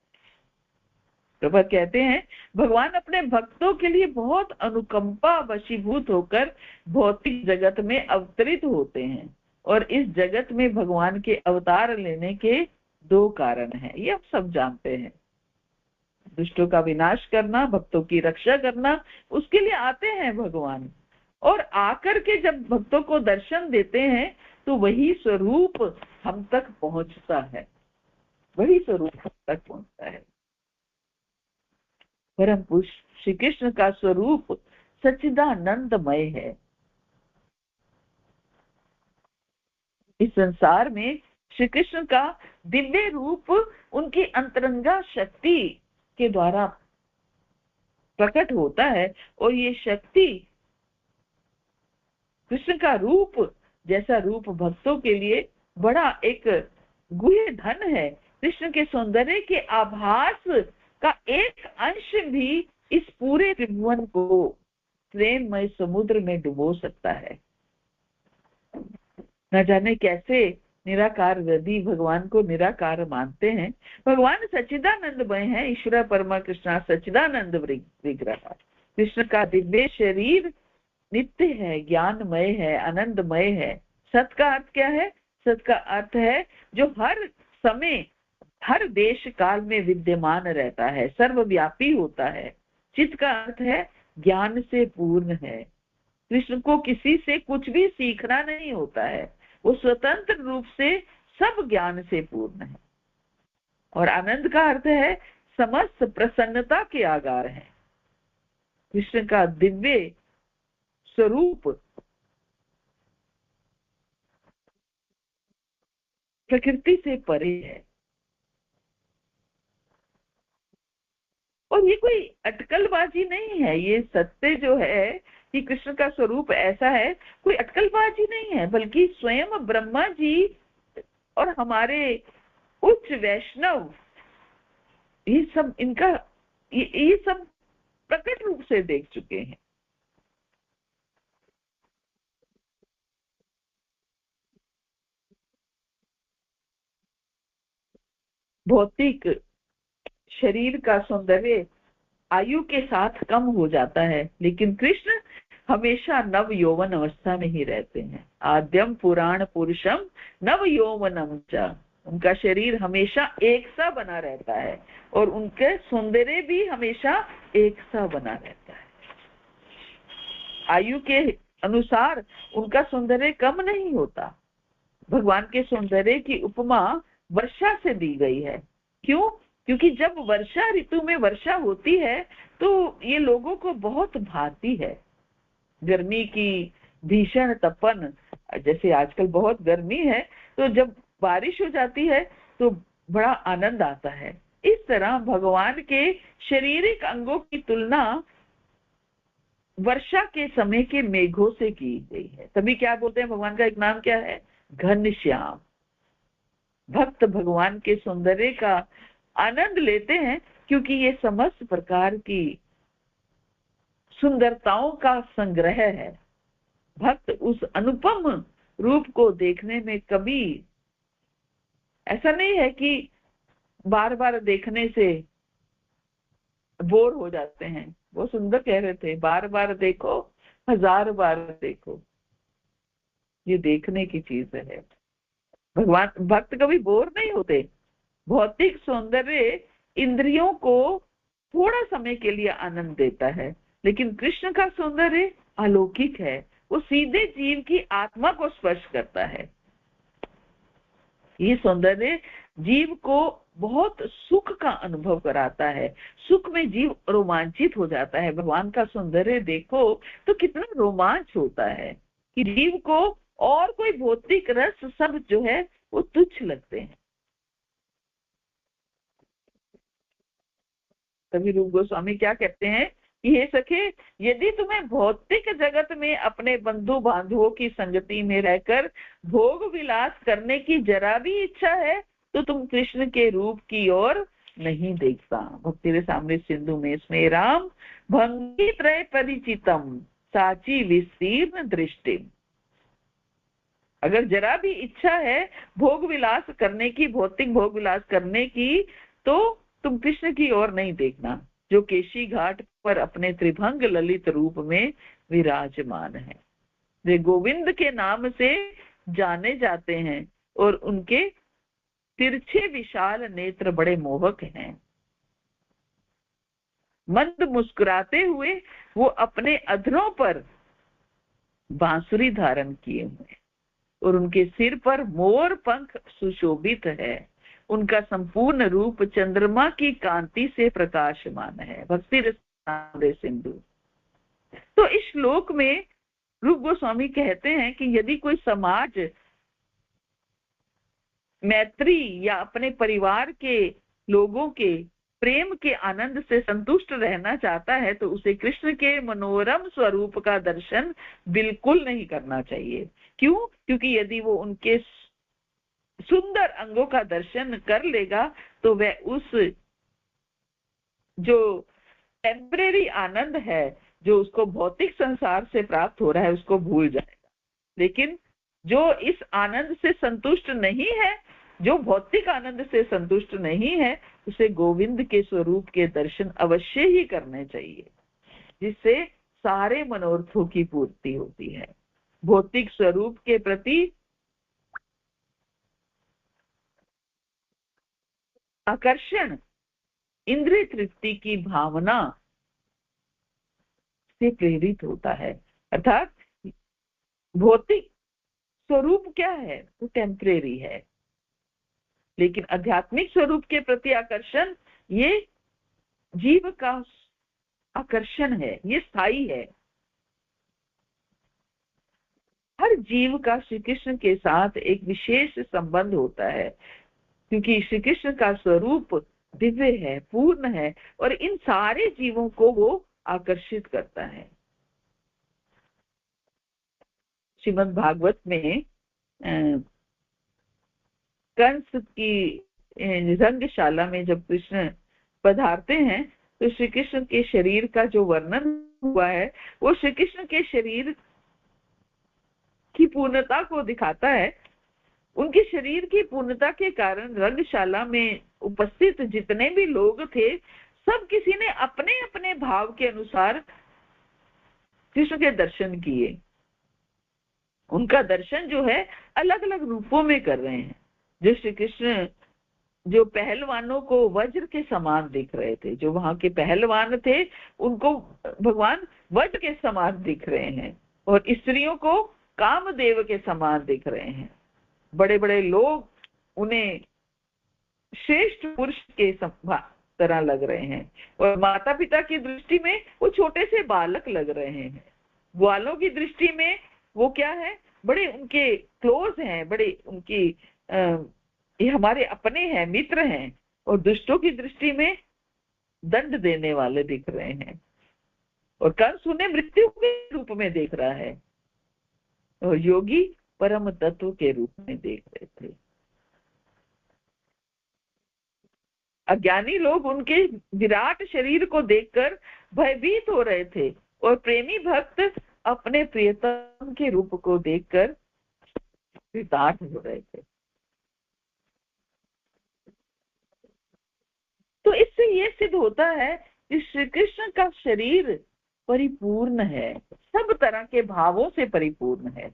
प्रभु कहते हैं भगवान अपने भक्तों के लिए बहुत अनुकंपा वशीभूत होकर भौतिक जगत में अवतरित होते हैं, और इस जगत में भगवान के अवतार लेने के 2 कारण हैं, ये हम सब जानते हैं। दुष्टों का विनाश करना, भक्तों की रक्षा करना, उसके लिए आते हैं भगवान। और आकर के जब भक्तों को दर्शन देते हैं तो वही स्वरूप हम तक पहुंचता है, वही स्वरूप हम तक पहुंचता है। परम पुरुष श्री कृष्ण का स्वरूप सच्चिदानंदमय है। इस संसार में श्री कृष्ण का दिव्य रूप उनकी अंतरंगा शक्ति के द्वारा प्रकट होता है, और ये शक्ति कृष्ण का रूप जैसा रूप भक्तों के लिए बड़ा एक गुह्य धन है। कृष्ण के सौंदर्य के आभास का एक अंश भी इस पूरे त्रिभुवन को प्रेममय समुद्र में डुबो सकता है। न जाने कैसे निराकार यदि भगवान को निराकार मानते हैं। भगवान सच्चिदानंदमय है, ईश्वर परमा कृष्णा सच्चिदानंद विग्रह। कृष्ण का दिव्य शरीर नित्य है, ज्ञानमय है, आनंदमय है। सत का अर्थ क्या है? सत का अर्थ है जो हर समय हर देश काल में विद्यमान रहता है, सर्वव्यापी होता है। चित्त का अर्थ है ज्ञान से पूर्ण है। कृष्ण को किसी से कुछ भी सीखना नहीं होता है, वो स्वतंत्र रूप से सब ज्ञान से पूर्ण है। और आनंद का अर्थ है समस्त प्रसन्नता के आगार है। कृष्ण का दिव्य स्वरूप प्रकृति से परे है, और ये कोई अटकलबाजी नहीं है। ये सत्य जो है कि कृष्ण का स्वरूप ऐसा है, कोई अटकलबाजी नहीं है, बल्कि स्वयं ब्रह्मा जी और हमारे उच्च वैष्णव ये सब इनका ये सब प्रकट रूप से देख चुके हैं। भौतिक शरीर का सौंदर्य आयु के साथ कम हो जाता है, लेकिन कृष्ण हमेशा नव यौवन अवस्था में ही रहते हैं। आद्यम पुराण पुरुषम नव यौवनम च। उनका शरीर हमेशा एक सा बना रहता है, और उनके सौंदर्य भी हमेशा एक सा बना रहता है। आयु के अनुसार उनका सौंदर्य कम नहीं होता। भगवान के सौंदर्य की उपमा वर्षा से दी गई है। क्यों? क्योंकि जब वर्षा ऋतु में वर्षा होती है तो ये लोगों को बहुत भाती है। गर्मी की भीषण तपन, जैसे आजकल बहुत गर्मी है, तो जब बारिश हो जाती है तो बड़ा आनंद आता है। इस तरह भगवान के शारीरिक अंगों की तुलना वर्षा के समय के मेघों से की गई है। तभी क्या बोलते हैं, भगवान का एक नाम क्या है? घनश्याम। भक्त भगवान के सौंदर्य का आनंद लेते हैं क्योंकि ये समस्त प्रकार की सुंदरताओं का संग्रह है। भक्त उस अनुपम रूप को देखने में कभी ऐसा नहीं है कि बार बार देखने से बोर हो जाते हैं। वो सुंदर कह रहे थे, बार बार देखो, 1000 बार देखो, ये देखने की चीज है। भगवान भक्त कभी बोर नहीं होते। भौतिक सौंदर्य इंद्रियों को थोड़ा समय के लिए आनंद देता है, लेकिन कृष्ण का सौंदर्य अलौकिक है। वो सीधे जीव की आत्मा को स्पर्श करता है। ये सौंदर्य जीव को बहुत सुख का अनुभव कराता है। सुख में जीव रोमांचित हो जाता है। भगवान का सौंदर्य देखो तो कितना रोमांच होता है कि जीव को और कोई भौतिक रस सब जो है वो तुच्छ लगते हैं। कवि रूप गोस्वामी क्या कहते हैं कि हे सखे, यदि तुम्हें भौतिक जगत में अपने बंधु बांधवों की संगति में रहकर भोग विलास करने की जरा भी इच्छा है तो तुम कृष्ण के रूप की ओर नहीं देखता। भक्ति सामने सिंधु में इसमें राम भंगी त्रय परिचितम साची विस्तीर्ण दृष्टि। अगर जरा भी इच्छा है भोग विलास करने की, भौतिक भोग विलास करने की, तो तुम कृष्ण की ओर नहीं देखना, जो केशी घाट पर अपने त्रिभंग ललित रूप में विराजमान है। वे गोविंद के नाम से जाने जाते हैं और उनके तिरछे विशाल नेत्र बड़े मोहक हैं। मंद मुस्कुराते हुए वो अपने अधरों पर बांसुरी धारण किए हुए और उनके सिर पर मोर पंख सुशोभित है। उनका संपूर्ण रूप चंद्रमा की कांति से प्रकाशमान है। भक्ति रस सिंधु। तो इस श्लोक में रूप गोस्वामी कहते हैं कि यदि कोई समाज मैत्री या अपने परिवार के लोगों के प्रेम के आनंद से संतुष्ट रहना चाहता है तो उसे कृष्ण के मनोरम स्वरूप का दर्शन बिल्कुल नहीं करना चाहिए। क्यों? क्योंकि यदि वो उनके सुंदर अंगों का दर्शन कर लेगा तो वह उस जो टेम्परेरी आनंद है जो उसको भौतिक संसार से प्राप्त हो रहा है उसको भूल जाएगा। लेकिन जो इस आनंद से संतुष्ट नहीं है, जो भौतिक आनंद से संतुष्ट नहीं है, उसे गोविंद के स्वरूप के दर्शन अवश्य ही करने चाहिए, जिससे सारे मनोरथों की पूर्ति होती है। भौतिक स्वरूप के प्रति आकर्षण इंद्रिय तृप्ति की भावना से प्रेरित होता है। अर्थात भौतिक स्वरूप क्या है? वो टेम्परेरी है, लेकिन आध्यात्मिक स्वरूप के प्रति आकर्षण ये जीव का आकर्षण है, ये स्थायी है। हर जीव का श्री कृष्ण के साथ एक विशेष संबंध होता है, क्योंकि श्री कृष्ण का स्वरूप दिव्य है, पूर्ण है और इन सारे जीवों को वो आकर्षित करता है। श्रीमद् भागवत में कंस की रंगशाला में जब कृष्ण पधारते हैं तो श्री कृष्ण के शरीर का जो वर्णन हुआ है वो श्री कृष्ण के शरीर की पूर्णता को दिखाता है। उनके शरीर की पूर्णता के कारण रंगशाला में उपस्थित जितने भी लोग थे सब किसी ने अपने अपने भाव के अनुसार कृष्ण के दर्शन किए। उनका दर्शन जो है अलग अलग रूपों में कर रहे हैं। जो श्री कृष्ण जो पहलवानों को वज्र के समान दिख रहे थे, जो वहां के पहलवान थे उनको भगवान वज्र के समान दिख रहे हैं और स्त्रियों को कामदेव के समान दिख रहे हैं। बड़े बड़े लोग उन्हें श्रेष्ठ पुरुष के तरह लग रहे हैं और माता पिता की दृष्टि में वो छोटे से बालक लग रहे हैं। ग्वालों की दृष्टि में वो क्या है? बड़े उनके क्लोज हैं, बड़े उनकी ये हमारे अपने हैं, मित्र हैं। और दुष्टों की दृष्टि में दंड देने वाले दिख रहे हैं। और कंस उन्हें मृत्यु के रूप में देख रहा है और योगी परम तत्व के रूप में देख रहे थे। अज्ञानी लोग उनके विराट शरीर को देखकर भयभीत हो रहे थे और प्रेमी भक्त अपने प्रियतम के रूप को देखकर कृतार्थ हो रहे थे। तो इससे ये सिद्ध होता है कि श्री कृष्ण का शरीर परिपूर्ण है, सब तरह के भावों से परिपूर्ण है।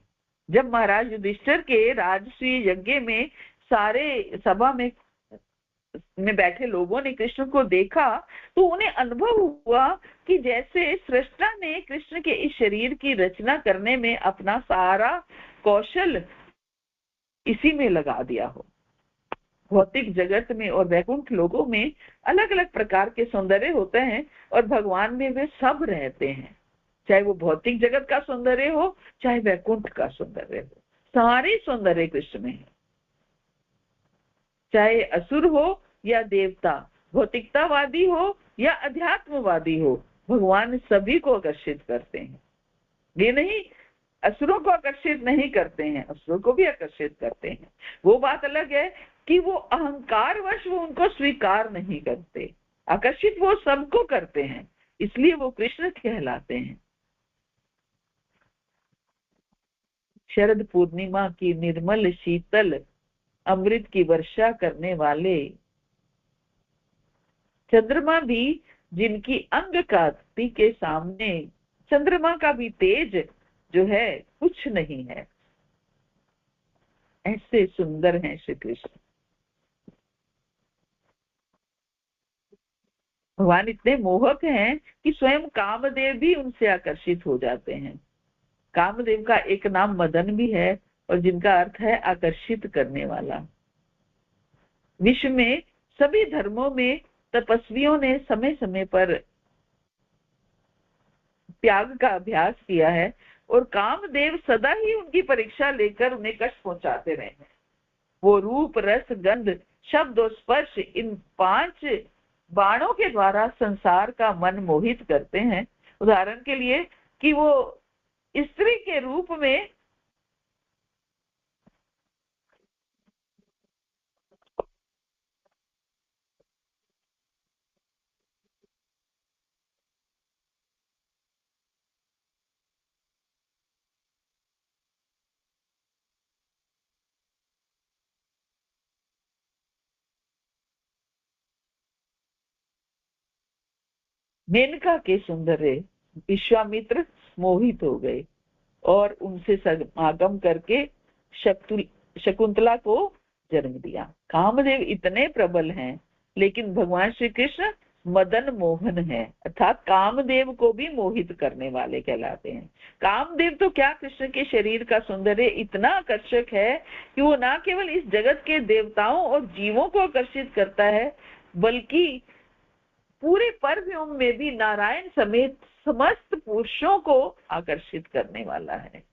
जब महाराज युधिष्ठिर के राजसूय यज्ञ में सारे सभा में बैठे लोगों ने कृष्ण को देखा तो उन्हें अनुभव हुआ कि जैसे सृष्टा ने कृष्ण के इस शरीर की रचना करने में अपना सारा कौशल इसी में लगा दिया हो। भौतिक जगत में और वैकुंठ लोगों में अलग अलग प्रकार के सौंदर्य होते हैं और भगवान में वे सब रहते हैं, चाहे वो भौतिक जगत का सौंदर्य हो चाहे वैकुंठ का सौंदर्य हो, सारे सौंदर्य कृष्ण में है। चाहे असुर हो या देवता, भौतिकतावादी हो या अध्यात्मवादी हो, भगवान सभी को आकर्षित करते हैं। ये नहीं असुरों को आकर्षित नहीं करते हैं, असुरों को भी आकर्षित करते हैं। वो बात अलग है कि वो अहंकारवश वो उनको स्वीकार नहीं करते, आकर्षित वो सबको करते हैं, इसलिए वो कृष्ण कहलाते हैं। शरद पूर्णिमा की निर्मल शीतल अमृत की वर्षा करने वाले चंद्रमा भी जिनकी अंग कांति के सामने, चंद्रमा का भी तेज जो है कुछ नहीं है। ऐसे सुंदर हैं श्री कृष्ण। भगवान इतने मोहक हैं कि स्वयं कामदेव भी उनसे आकर्षित हो जाते हैं। कामदेव का एक नाम मदन भी है, और जिनका अर्थ है आकर्षित करने वाला। विश्व में सभी धर्मों में तपस्वियों ने समय समय पर त्याग का अभ्यास किया है, और कामदेव सदा ही उनकी परीक्षा लेकर उन्हें कष्ट पहुंचाते रहे हैं। वो रूप, रस, गंध, शब्द और स्पर्श, इन 5 बाणों के द्वारा संसार का मन मोहित करते हैं। उदाहरण के लिए कि वो स्त्री के रूप में मेनका के सौंदर्य विश्वामित्र मोहित हो गए और उनसे समागम करके शकुंतला को जन्म दिया। कामदेव इतने प्रबल हैं, लेकिन भगवान श्री कृष्ण मदन मोहन है, अर्थात कामदेव को भी मोहित करने वाले कहलाते हैं। कामदेव तो क्या, कृष्ण के शरीर का सौंदर्य इतना आकर्षक है कि वो न केवल इस जगत के देवताओं और जीवों को आकर्षित करता है, बल्कि पूरे परव्योम में भी नारायण समेत समस्त पुरुषों को आकर्षित करने वाला है।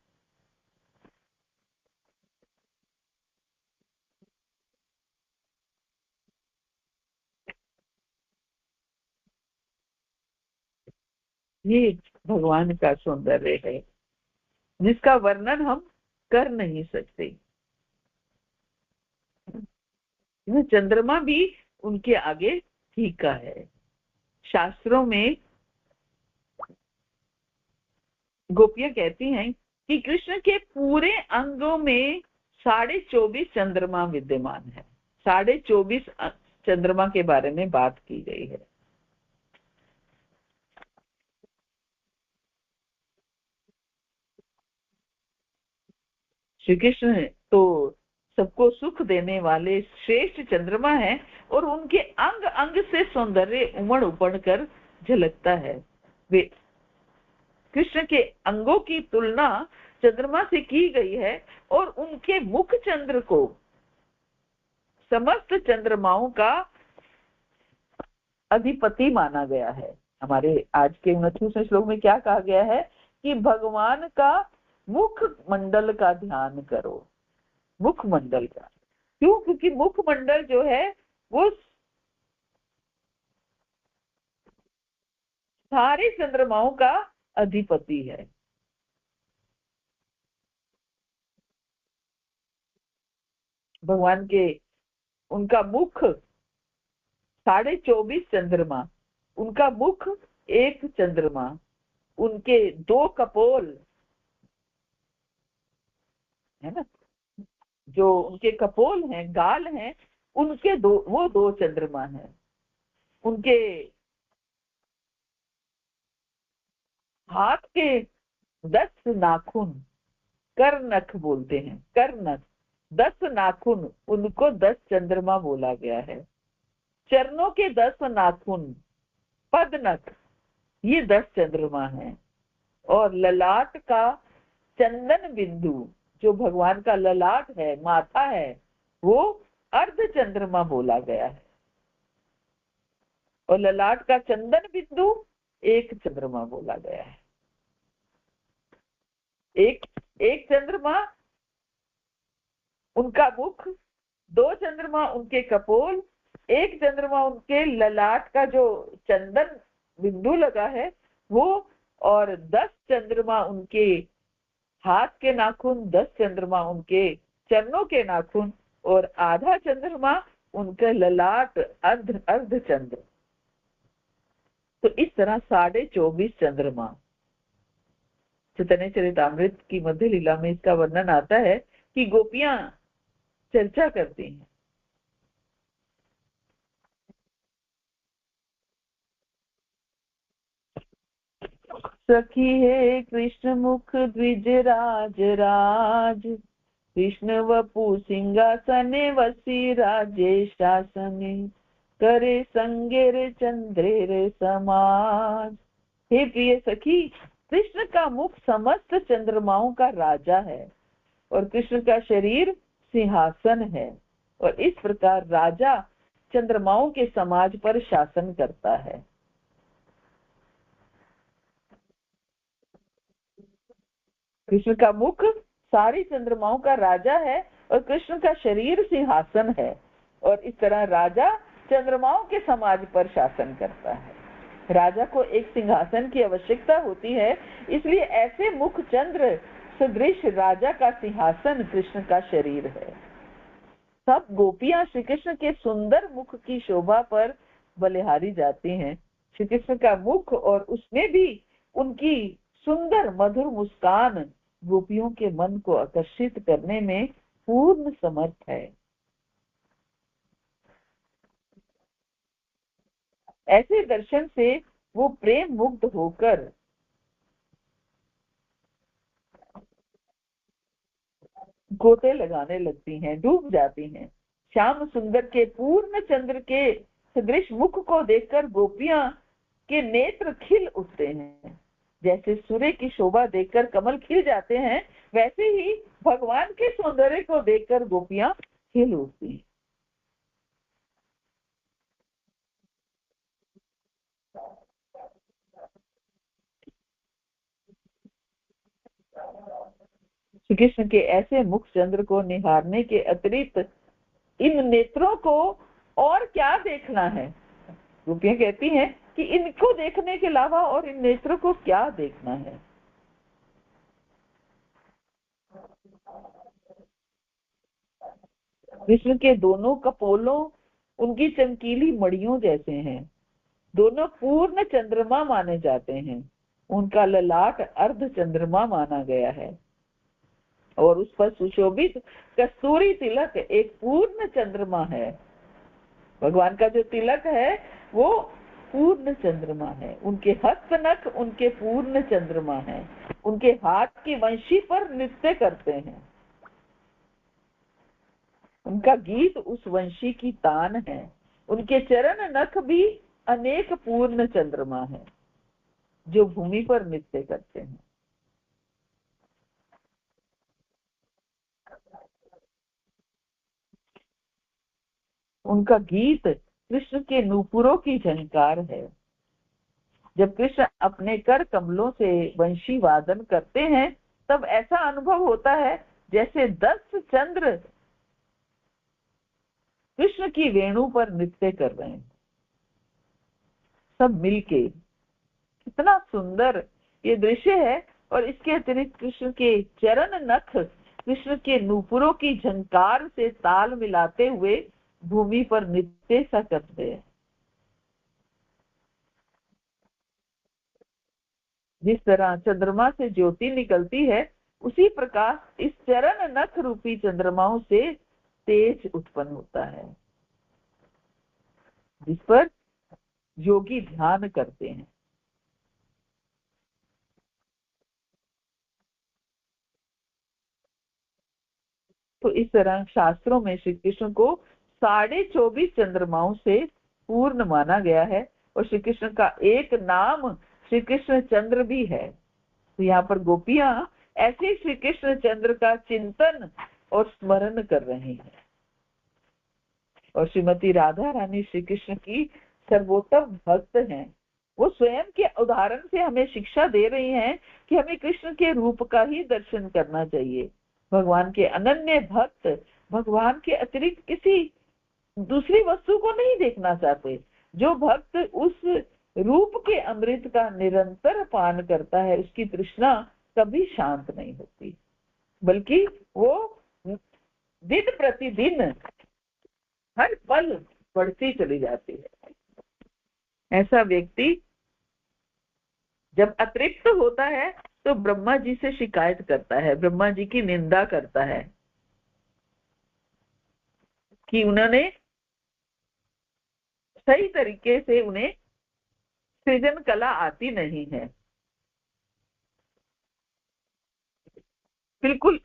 ये भगवान का सौंदर्य है जिसका वर्णन हम कर नहीं सकते। यह चंद्रमा भी उनके आगे फीका है। शास्त्रों में गोपियां कहती हैं कि कृष्ण के पूरे अंगों में 24.5 चंद्रमा विद्यमान है। 24.5 चंद्रमा के बारे में बात की गई है। श्री कृष्ण तो सबको सुख देने वाले श्रेष्ठ चंद्रमा है, और उनके अंग अंग से सौंदर्य उमड़ उमड़ कर झलकता है। वे कृष्ण के अंगों की तुलना चंद्रमा से की गई है, और उनके मुख चंद्र को समस्त चंद्रमाओं का अधिपति माना गया है। हमारे आज के 29वें श्लोक में क्या कहा गया है कि भगवान का मुख मंडल का ध्यान करो। मुख मंडल का क्यों? क्योंकि मुख मंडल जो है वो सारे चंद्रमाओं का अधिपति है। भगवान के उनका मुख 24.5 चंद्रमा, उनका मुख 1 चंद्रमा, उनके 2 कपोल है ना, जो उनके कपोल हैं, गाल हैं, उनके वो 2 चंद्रमा हैं। उनके हाथ के 10 नाखून, करनख बोलते हैं, करनख 10 नाखून, उनको 10 चंद्रमा बोला गया है। चरणों के 10 नाखून, पदनख, ये 10 चंद्रमा हैं। और ललाट का चंदन बिंदु, जो भगवान का ललाट है, माथा है, वो अर्ध चंद्रमा बोला गया है। और ललाट का चंदन बिंदु 1 चंद्रमा बोला गया है। एक चंद्रमा उनका मुख, 2 चंद्रमा उनके कपोल, 1 चंद्रमा उनके ललाट का जो चंदन बिंदु लगा है वो, और 10 चंद्रमा उनके हाथ के नाखून, 10 चंद्रमा उनके चरणों के नाखून, और आधा चंद्रमा उनका ललाट, अर्ध चंद्र। तो इस तरह 24.5 चंद्रमा। चैतन्य चरितामृत की मध्य लीला में इसका वर्णन आता है कि गोपियां चर्चा करती हैं सखी हे कृष्ण मुख द्विज राज राज, कृष्ण वपु सिंहासने वसी राजे शासने, करे संगेर चंद्रेर समाज। हे प्रिय सखी, कृष्ण का मुख समस्त चंद्रमाओं का राजा है और कृष्ण का शरीर सिंहासन है, और इस प्रकार राजा चंद्रमाओं के समाज पर शासन करता है। कृष्ण का मुख सारी चंद्रमाओं का राजा है और कृष्ण का शरीर सिंहासन है, और इस तरह राजा चंद्रमाओं के समाज पर शासन करता है। राजा को एक सिंहासन की आवश्यकता होती है, इसलिए ऐसे मुख चंद्र सदृश राजा का सिंहासन कृष्ण का शरीर है। सब गोपियां श्री कृष्ण के सुंदर मुख की शोभा पर बलिहारी जाती हैं। श्री कृष्ण का मुख और उसमें भी उनकी सुंदर मधुर मुस्कान गोपियों के मन को आकर्षित करने में पूर्ण समर्थ है। ऐसे दर्शन से वो प्रेम मुग्ध होकर गोते लगाने लगती हैं, डूब जाती हैं। श्याम सुंदर के पूर्ण चंद्र के सदृश मुख को देखकर गोपियां के नेत्र खिल उठते हैं। जैसे सूर्य की शोभा देखकर कमल खिल जाते हैं, वैसे ही भगवान के सौंदर्य को देखकर गोपियां खिल उठती हैं। श्री कृष्ण के ऐसे मुख चंद्र को निहारने के अतिरिक्त इन नेत्रों को और क्या देखना है। गोपियां कहती हैं कि इनको देखने के अलावा और इन नेत्रों को क्या देखना है। कृष्ण के दोनों कपोलों उनकी चमकीली मड़ियों जैसे हैं। दोनों पूर्ण चंद्रमा माने जाते हैं। उनका ललाट अर्ध चंद्रमा माना गया है और उस पर सुशोभित कस्तूरी तिलक एक पूर्ण चंद्रमा है। भगवान का जो तिलक है वो पूर्ण चंद्रमा है। उनके हस्त नख उनके पूर्ण चंद्रमा है। उनके हाथ की वंशी पर नृत्य करते हैं। उनका गीत उस वंशी की तान है। उनके चरण नख भी अनेक पूर्ण चंद्रमा है जो भूमि पर नृत्य करते हैं। उनका गीत कृष्ण के नूपुरों की झंकार है। जब कृष्ण अपने कर कमलों से वंशी वादन करते हैं तब ऐसा अनुभव होता है जैसे 10 चंद्र कृष्ण की वेणु पर नृत्य कर रहे हैं सब मिलके। कितना सुंदर ये दृश्य है। और इसके अतिरिक्त कृष्ण के चरण नख कृष्ण के नूपुरों की झंकार से ताल मिलाते हुए भूमि पर नृत्य सा करते हैं। जिस तरह चंद्रमा से ज्योति निकलती है उसी प्रकार इस चरण नख रूपी चंद्रमाओं से तेज उत्पन्न होता है जिस पर योगी ध्यान करते हैं। तो इस तरह शास्त्रों में श्री कृष्ण को 24.5 चंद्रमाओं से पूर्ण माना गया है और श्री कृष्ण का एक नाम श्री कृष्ण चंद्र भी है। तो यहाँ पर गोपियां ऐसे श्री कृष्ण चंद्र का चिंतन और स्मरण कर रही हैं और श्रीमती राधा रानी श्री कृष्ण की सर्वोत्तम भक्त हैं। वो स्वयं के उदाहरण से हमें शिक्षा दे रही हैं कि हमें कृष्ण के रूप का ही दर्शन करना चाहिए। भगवान के अनन्य भक्त भगवान के अतिरिक्त किसी दूसरी वस्तु को नहीं देखना चाहते। जो भक्त उस रूप के अमृत का निरंतर पान करता है उसकी तृष्णा कभी शांत नहीं होती, बल्कि वो दिन प्रतिदिन हर पल बढ़ती चली जाती है। ऐसा व्यक्ति जब अतृप्त होता है तो ब्रह्मा जी से शिकायत करता है, ब्रह्मा जी की निंदा करता है कि उन्होंने सही तरीके से उन्हें सृजन कला आती नहीं है। बिल्कुल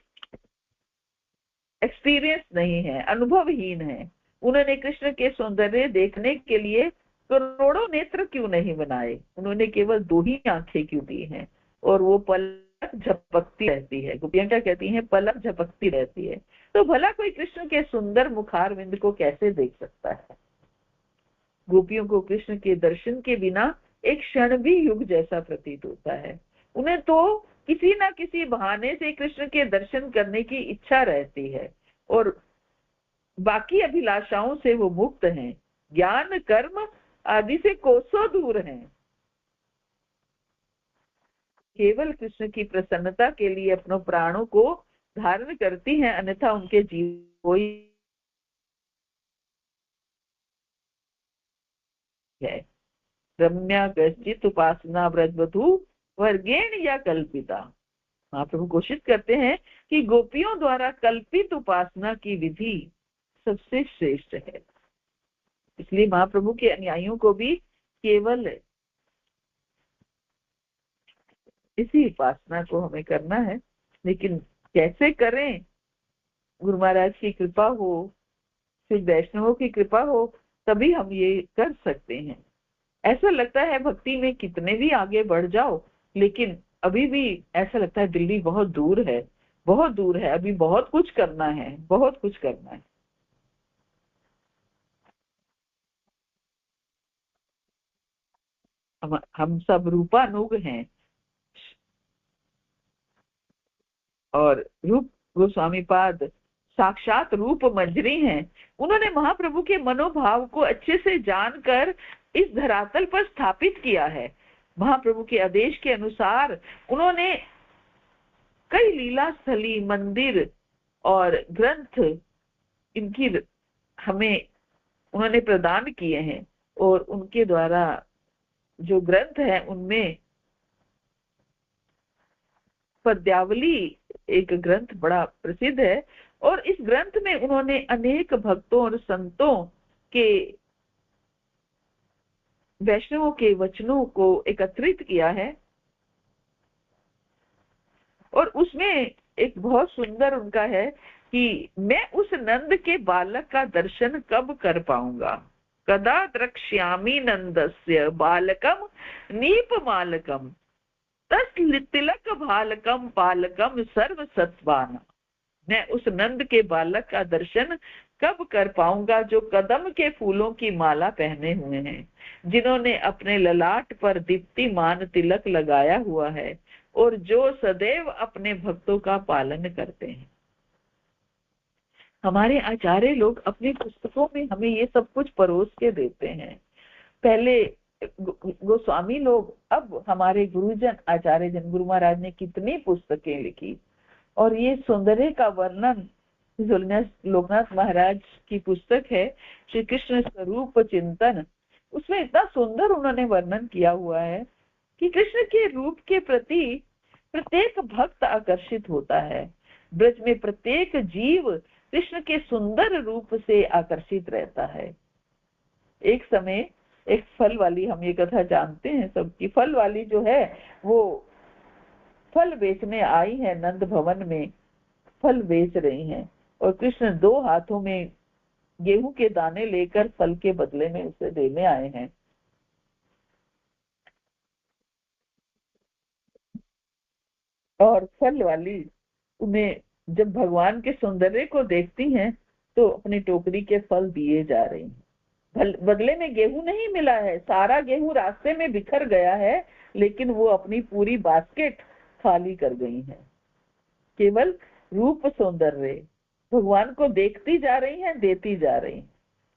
एक्सपीरियंस नहीं है, अनुभवहीन है। उन्होंने कृष्ण के सौंदर्य देखने के लिए करोड़ों नेत्र क्यों नहीं बनाए, उन्होंने केवल 2 ही आंखें क्यों दी हैं, और वो पलक झपकती रहती है। गोपियां क्या कहती हैं, पलक झपकती रहती है। तो भला कोई कृष्ण के सुंदर मुखारविंद को कैसे देख सकता है। गोपियों को कृष्ण के दर्शन के बिना एक क्षण भी युग जैसा प्रतीत होता है। उन्हें तो किसी ना किसी बहाने से कृष्ण के दर्शन करने की इच्छा रहती है, और बाकी अभिलाषाओं से वो मुक्त हैं, ज्ञान कर्म आदि से कोसों दूर हैं। केवल कृष्ण की प्रसन्नता के लिए अपनों प्राणों को धारण करती हैं, अन्यथा उनके जीवन कोई है। रम्या कश्चित उपासना व्रजवधु वर्गेण या कल्पिता। महाप्रभु कोशिश करते हैं कि गोपियों द्वारा कल्पित उपासना की विधि सबसे श्रेष्ठ है। इसलिए महाप्रभु के अनुयायियों को भी केवल इसी उपासना को हमें करना है। लेकिन कैसे करें, गुरु महाराज की कृपा हो, फिर वैष्णवों की कृपा हो, तभी हम ये कर सकते हैं। ऐसा लगता है भक्ति में कितने भी आगे बढ़ जाओ, लेकिन अभी भी ऐसा लगता है दिल्ली बहुत दूर है, बहुत दूर है, अभी बहुत कुछ करना है, बहुत कुछ करना है। हम सब रूपानुग हैं, और रूप गोस्वामी पाद साक्षात रूप मंजरी हैं। उन्होंने महाप्रभु के मनोभाव को अच्छे से जानकर इस धरातल पर स्थापित किया है। महाप्रभु के आदेश के अनुसार उन्होंने कई लीला स्थली, मंदिर और ग्रंथ इनकी हमें उन्होंने प्रदान किए हैं, और उनके द्वारा जो ग्रंथ है उनमें पद्यावली एक ग्रंथ बड़ा प्रसिद्ध है, और इस ग्रंथ में उन्होंने अनेक भक्तों और संतों के, वैष्णवों के वचनों को एकत्रित किया है। और उसमें एक बहुत सुंदर उनका है कि मैं उस नंद के बालक का दर्शन कब कर पाऊंगा, कदा द्रक्ष्यामि नंदस्य बालकम नीपमालकम तिलक बालकम पालकम सर्व सत्वाना। मैं उस नंद के बालक का दर्शन कब कर पाऊंगा जो कदम के फूलों की माला पहने हुए हैं, जिन्होंने अपने ललाट पर दीप्तिमान तिलक लगाया हुआ है, और जो सदैव अपने भक्तों का पालन करते हैं। हमारे आचार्य लोग अपनी पुस्तकों में हमें ये सब कुछ परोस के देते हैं। पहले गोस्वामी लोग, अब हमारे गुरुजन आचार्य जन, गुरु महाराज ने कितनी पुस्तकें लिखी, और ये सौंदर्य का वर्णन लोकनाथ महाराज की पुस्तक है श्री कृष्ण स्वरूप चिंतन, उसमें इतना सुंदर उन्होंने वर्णन किया हुआ है कि कृष्ण के रूप के प्रति प्रत्येक भक्त आकर्षित होता है। ब्रज में प्रत्येक जीव कृष्ण के सुंदर रूप से आकर्षित रहता है। एक समय एक फल वाली, हम ये कथा जानते हैं सबकी, फल वाली जो है वो फल बेचने आई है, नंद भवन में फल बेच रही हैं, और कृष्ण 2 हाथों में गेहूं के दाने लेकर फल के बदले में उसे देने आए हैं। और फल वाली उन्हें जब भगवान के सौंदर्य को देखती हैं तो अपनी टोकरी के फल दिए जा रही हैं। बदले में गेहूं नहीं मिला है, सारा गेहूं रास्ते में बिखर गया है, लेकिन वो अपनी पूरी बास्केट खाली कर गई हैं। केवल रूप सौंदर्य, भगवान को देखती जा रही हैं, देती जा रही हैं,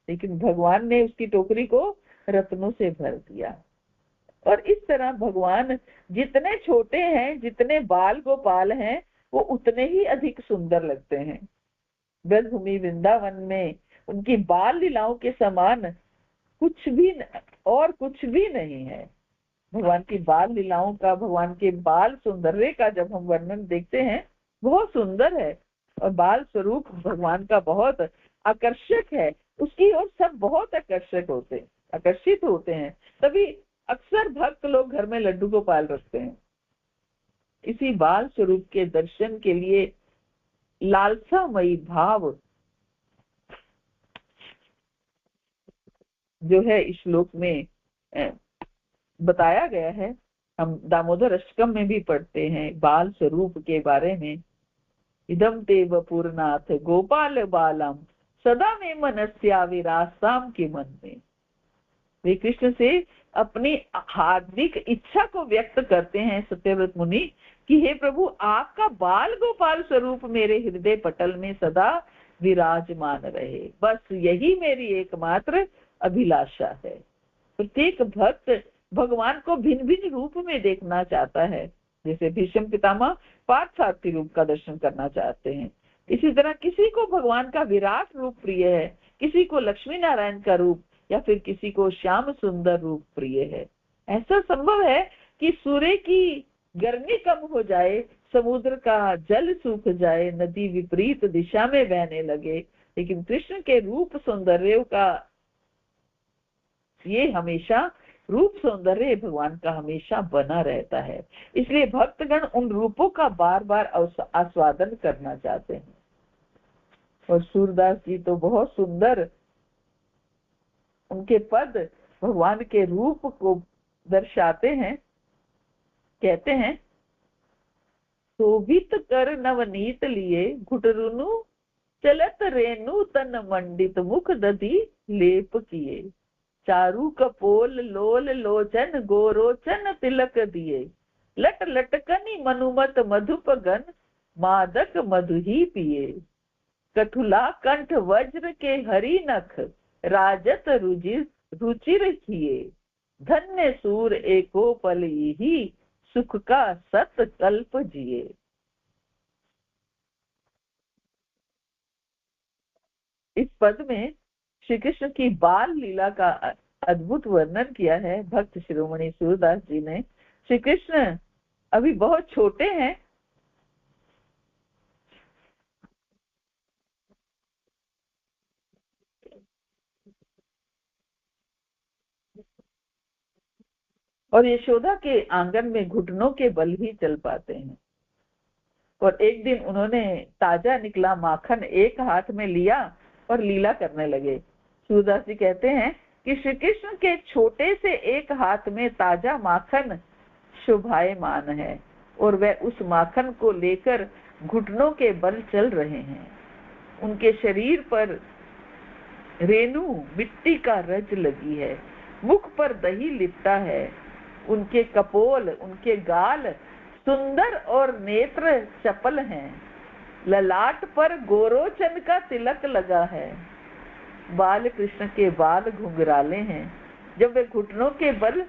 लेकिन भगवान ने उसकी टोकरी को रत्नों से भर दिया। और इस तरह भगवान जितने छोटे हैं, जितने बाल गोपाल हैं, वो उतने ही अधिक सुंदर लगते हैं। ब्रजभूमि वृंदावन में उनकी बाल लीलाओं के समान कुछ भी और कुछ भी नहीं है। भगवान की बाल लीलाओं का, भगवान के बाल सौंदर्य का जब हम वर्णन देखते हैं, बहुत सुंदर है, और बाल स्वरूप भगवान का बहुत आकर्षक है, उसकी ओर सब बहुत आकर्षित होते हैं। तभी अक्सर भक्त लोग घर में लड्डू गोपाल रखते हैं, इसी बाल स्वरूप के दर्शन के लिए लालसामयी भाव जो है इस श्लोक में बताया गया है। हम दामोदर अष्टकम में भी पढ़ते हैं बाल स्वरूप के बारे में। इदम ते वपुरनाथ गोपाल बालम सदा में मनस्या विरासाम के मन में। वे कृष्ण से अपनी हार्दिक इच्छा को व्यक्त करते हैं सत्यव्रत मुनि कि हे प्रभु आपका बाल गोपाल स्वरूप मेरे हृदय पटल में सदा विराजमान रहे। बस यही मेरी एकमात्र अभिलाषा है। प्रत्येक भक्त भगवान को भिन्न भिन्न रूप में देखना चाहता है। जैसे भीष्म पितामह पार्थसारथी रूप का दर्शन करना चाहते हैं, इसी तरह किसी को भगवान का विराट रूप प्रिय है, किसी को लक्ष्मी नारायण का रूप, या फिर किसी को श्याम सुंदर रूप प्रिय है। ऐसा संभव है कि सूर्य की गर्मी कम हो जाए, समुद्र का जल सूख जाए, नदी विपरीत दिशा में बहने लगे, लेकिन कृष्ण के रूप सौंदर्य का ये हमेशा रूप सौंदर्य भगवान का हमेशा बना रहता है। इसलिए भक्तगण उन रूपों का बार बार आस्वादन करना चाहते हैं। और सूरदास जी तो बहुत सुंदर उनके पद भगवान के रूप को दर्शाते हैं। कहते हैं शोभित कर नवनीत लिए घुटरुनु चलत रेणु तन मंडित मुख दधि लेप किए। चारू कपोल लोल लोचन गोरोचन तिलक दिए। लट लटकनी मनुमत मधुपगन मादक मधु ही पिए। कठुला कंठ वज्र के हरि नख राजत रुचिर किए। धन्य सूर एको पल ही सुख का सत कल्प जिए। इस पद में श्री कृष्ण की बाल लीला का अद्भुत वर्णन किया है भक्त शिरोमणि सूरदास जी ने। श्री कृष्ण अभी बहुत छोटे हैं, और यशोदा के आंगन में घुटनों के बल ही चल पाते हैं। और एक दिन उन्होंने ताजा निकला माखन एक हाथ में लिया और लीला करने लगे। सूरदास जी कहते हैं कि श्री कृष्ण के छोटे से एक हाथ में ताजा माखन शोभायमान है और वह उस माखन को लेकर घुटनों के बल चल रहे हैं। उनके शरीर पर रेणु मिट्टी का रज लगी है, मुख पर दही लिपटा है, उनके कपोल उनके गाल सुंदर और नेत्र चपल हैं, ललाट पर गोरोचन का तिलक लगा है। बाल कृष्ण के बाल घुंघराले हैं। जब वे घुटनों के बल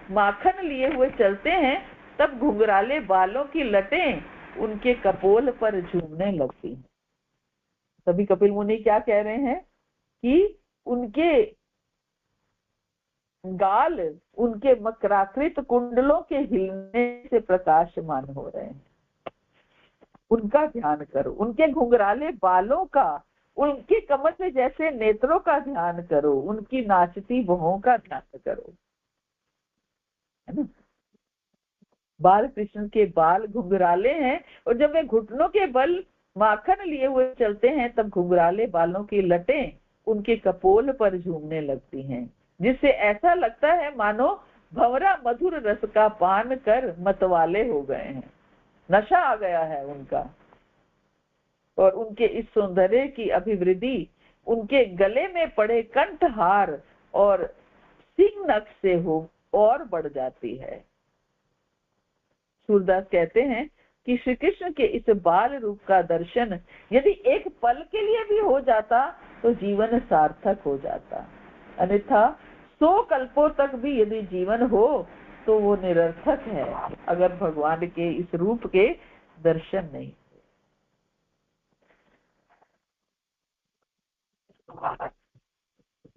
माखन लिए हुए चलते हैं तब घुंघराले बालों की लटें उनके कपोल पर झूमने लगती हैं। तभी कपिल मुनि क्या कह रहे हैं कि उनके गाल उनके मकराकृत कुंडलों के हिलने से प्रकाशमान हो रहे हैं। उनका ध्यान करो, उनके घुंघराले बालों का, उनके कमर से जैसे नेत्रों का ध्यान करो, उनकी नाचती भुहों का ध्यान करो, है ना। बाल कृष्ण के बाल घुंघराले हैं और जब वे घुटनों के बल माखन लिए हुए चलते हैं तब घुंघराले बालों की लटें उनके कपोल पर झूमने लगती हैं, जिससे ऐसा लगता है मानो भंवरा मधुर रस का पान कर मतवाले हो गए हैं, नशा आ गया है उनका। और उनके इस सौंदर्य की अभिवृद्धि उनके गले में पड़े कंठहार और सिंह नख से हो और बढ़ जाती है। सूरदास कहते हैं कि श्री कृष्ण के इस बाल रूप का दर्शन यदि एक पल के लिए भी हो जाता तो जीवन सार्थक हो जाता, अन्यथा 100 कल्पों तक भी यदि जीवन हो तो वो निरर्थक है अगर भगवान के इस रूप के दर्शन नहीं।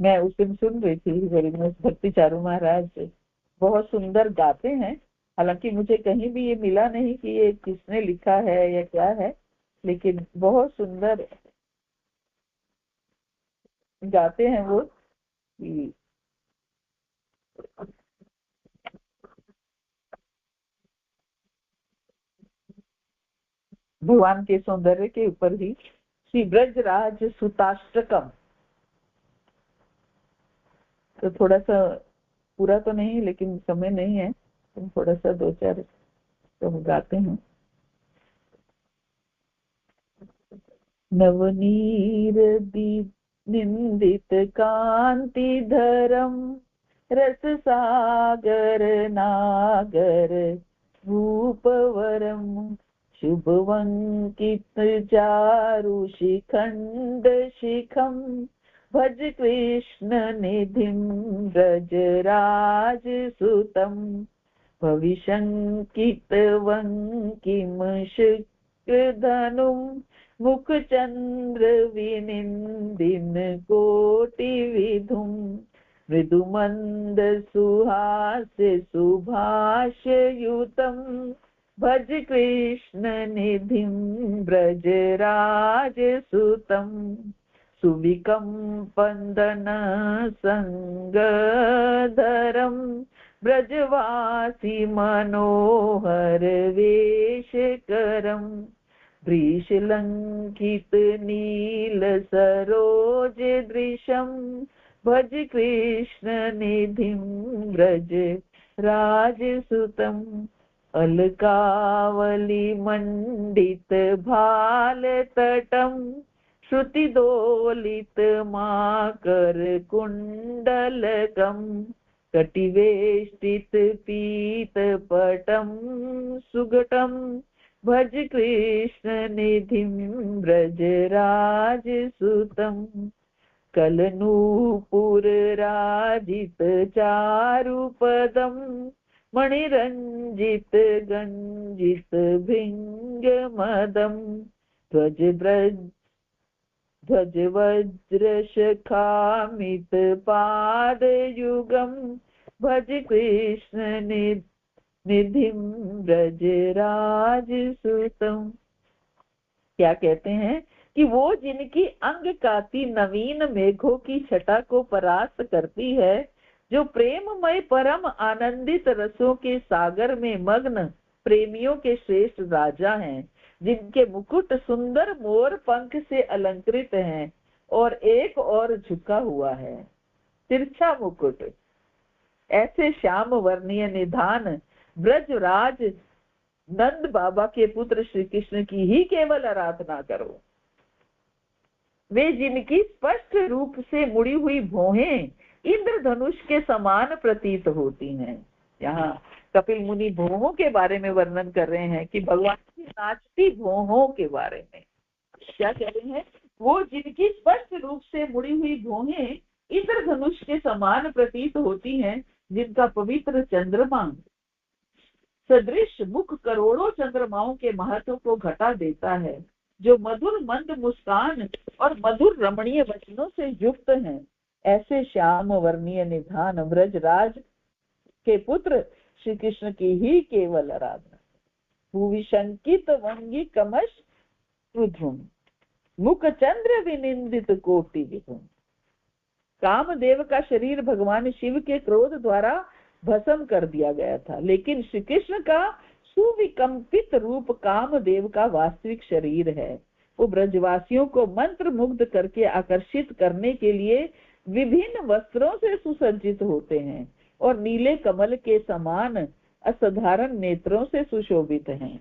मैं उस दिन सुन रही थी भक्ति चारू महाराज बहुत सुंदर गाते हैं, हालांकि मुझे कहीं भी ये मिला नहीं कि ये किसने लिखा है या क्या है, लेकिन बहुत सुंदर गाते हैं वो कि भगवान के सौंदर्य के ऊपर ही श्री ब्रजराज सुताष्टकम। तो थोड़ा सा पूरा तो नहीं, लेकिन समय नहीं है, तो थोड़ा सा 2-4 तो गाते हैं। नवनीर निंदित कांति धरम रस सागर नागर रूपवरम शुभवंकित चारु शिखंड शिखम भज कृष्ण निधिम ब्रजराज सुतम भविशंकित वंकिम शुक्रधनुम मुख चंद्र विनिंदिन कोटि विधुम मृदु मंद सुहास्य सुभाष्य युतम भज कृष्ण निधिम ब्रजराज सुतम सुविकंपन्दन संगधरम ब्रजवासी मनोहर वेशकरम वृषलंकित नील सरोज दृशम भज कृष्ण निधिम ब्रज राजसुतम अलकावली मंडित भाल तटम श्रुति दोलित माकर कुंडलकम कटिवेष्टित पीत पटम सुगटम भज कृष्ण निधिम ब्रजराज सुतम कलनूपुर राजित चारुपदम मणिरंजित गंजित भिंग मदम ध्वज वज्र शखामित पाद युगम भज कृष्ण निधिम ब्रजराज सुतम। क्या कहते हैं कि वो जिनकी अंग काती नवीन मेघों की छटा को परास्त करती है, जो प्रेममय परम आनंदित रसों के सागर में मग्न प्रेमियों के श्रेष्ठ राजा हैं, जिनके मुकुट सुंदर मोर पंख से अलंकृत हैं और एक और झुका हुआ है तिरछा मुकुट, ऐसे श्याम वर्णीय निधान ब्रजराज नंद बाबा के पुत्र श्री कृष्ण की ही केवल आराधना करो। वे जिनकी स्पष्ट रूप से मुड़ी हुई भौहें इंद्रधनुष के समान प्रतीत होती हैं। यहाँ कपिल मुनि भौहों के बारे में वर्णन कर रहे हैं कि भगवान की नाचती भौहों के बारे में क्या कह रहे हैं, वो जिनकी स्पष्ट रूप से मुड़ी हुई भौहें इंद्रधनुष के समान प्रतीत होती हैं, जिनका पवित्र चंद्रमा सदृश मुख करोड़ों चंद्रमाओं के महत्व को घटा देता है, जो मधुर मंद मुस्कान और मधुर रमणीय वचनों से युक्त हैं, ऐसे श्याम वर्णीय निधान ब्रजराज के पुत्र श्री कृष्ण की ही केवल आराधना। भूविशंकित वंगी कमश रुधुम मुख चंद्र विनिंदित कोटि विधुम। कामदेव का शरीर भगवान शिव के क्रोध द्वारा भस्म कर दिया गया था, लेकिन श्री कृष्ण का सुविकंपित रूप कामदेव का वास्तविक शरीर है। वो ब्रजवासियों को मंत्र मुग्ध करके आकर्षित करने के लिए विभिन्न वस्त्रों से सुसज्जित होते हैं और नीले कमल के समान असाधारण नेत्रों से सुशोभित हैं।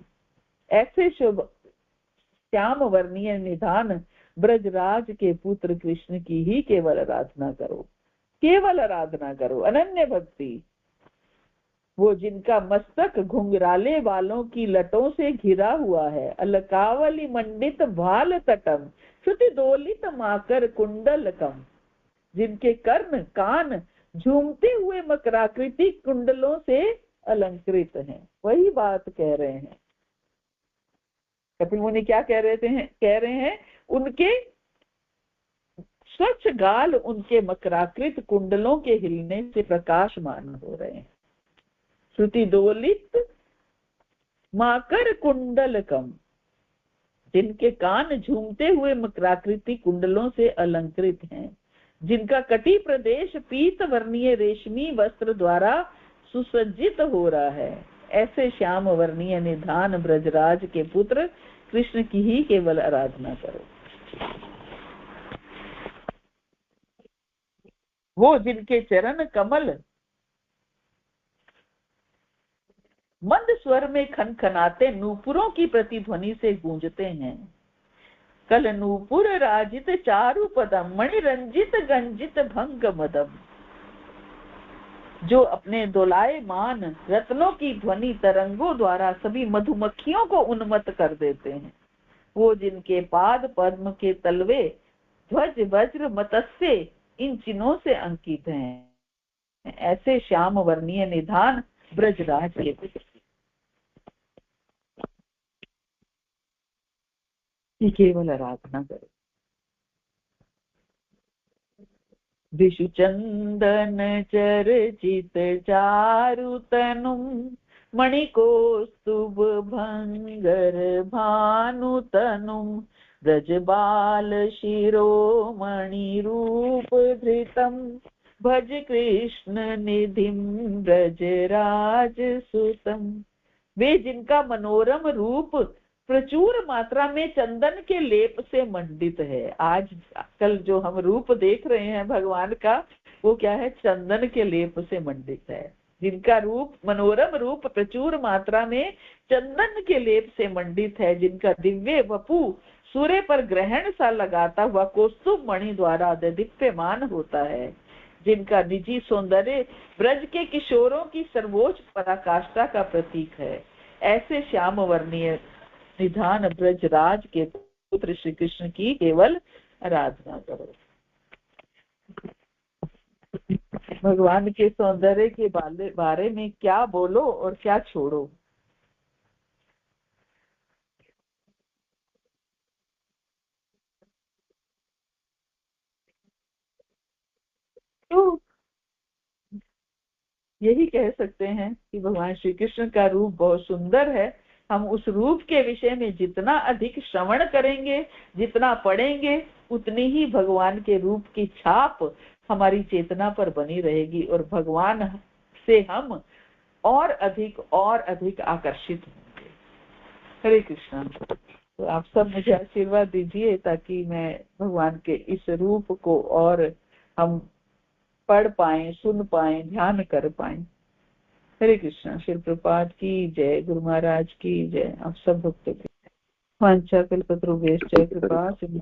ऐसे शुभ श्याम वर्णीय निधान ब्रजराज के पुत्र कृष्ण की ही केवल आराधना करो, केवल आराधना करो, अनन्य भक्ति। वो जिनका मस्तक घुंघराले वालों की लटों से घिरा हुआ है, अलकावली मंडित भाल तटम श्रुति दोलित माकर कुंडलकम, जिनके कर्ण कान झूमते हुए मकराकृति कुंडलों से अलंकृत हैं। वही बात कह रहे हैं कपिल मुनि। क्या कह रहे हैं उनके स्वच्छ गाल उनके मकराकृत कुंडलों के हिलने से प्रकाशमान हो रहे हैं। श्रुति दोलित माकर कुंडलकम, जिनके कान झूमते हुए मकराकृति कुंडलों से अलंकृत हैं, जिनका कटी प्रदेश पीत वर्णीय रेशमी वस्त्र द्वारा सुसज्जित हो रहा है, ऐसे श्याम वर्णीय निधान ब्रजराज के पुत्र कृष्ण की ही केवल आराधना करो। वो जिनके चरण कमल मंद स्वर में खनखनाते नूपुरों की प्रतिध्वनि से गूंजते हैं। कल नूपुर राजित चारु पदम मणि रंजित गंजित भंग मदम। जो अपने दोलायमान रत्नों की ध्वनि तरंगों द्वारा सभी मधुमक्खियों को उन्मत्त कर देते हैं। वो जिनके पाद पद्म के तलवे ध्वज वज्र मत्स्य इन चिन्हों से अंकित हैं, ऐसे श्याम वर्णीय निधान ब्रजराज के केवल आराधना करो। विषु चंदन चर्चित चारु तनुम मणिकोस्तुभ भंगर भानु तनुम ब्रजबाल शिरोमणि रूप धृतम भज कृष्ण निधिम ब्रजराज सुतम। वे जिनका मनोरम रूप प्रचुर मात्रा में चंदन के लेप से मंडित है। आज कल जो हम रूप देख रहे हैं भगवान का, वो क्या है? चंदन के लेप से मंडित है। जिनका रूप मनोरम रूप प्रचुर मात्रा में चंदन के लेप से मंडित है, जिनका दिव्य वपु सूर्य पर ग्रहण सा लगाता हुआ कौस्तुभ मणि द्वारा दीप्यमान होता है, जिनका निजी सौंदर्य ब्रज के किशोरों की सर्वोच्च पराकाष्ठा का प्रतीक है, ऐसे श्याम वर्णीय निधान ब्रजराज के पुत्र श्री कृष्ण की केवल आराधना करो। भगवान के सौंदर्य के बारे में क्या बोलो और क्या छोड़ो। तो यही कह सकते हैं कि भगवान श्री कृष्ण का रूप बहुत सुंदर है। हम उस रूप के विषय में जितना अधिक श्रवण करेंगे, जितना पढ़ेंगे, उतनी ही भगवान के रूप की छाप हमारी चेतना पर बनी रहेगी और भगवान से हम और अधिक आकर्षित होंगे। हरे कृष्णा। तो आप सब मुझे आशीर्वाद दीजिए ताकि मैं भगवान के इस रूप को और हम पढ़ पाएं, सुन पाएं, ध्यान कर पाएं। हरे कृष्णा। श्री प्रभुपाद की जय, गुरु महाराज की जय। आप सब भक्तों की वांछा कल्पतरुभ्यश्च कृपा श्री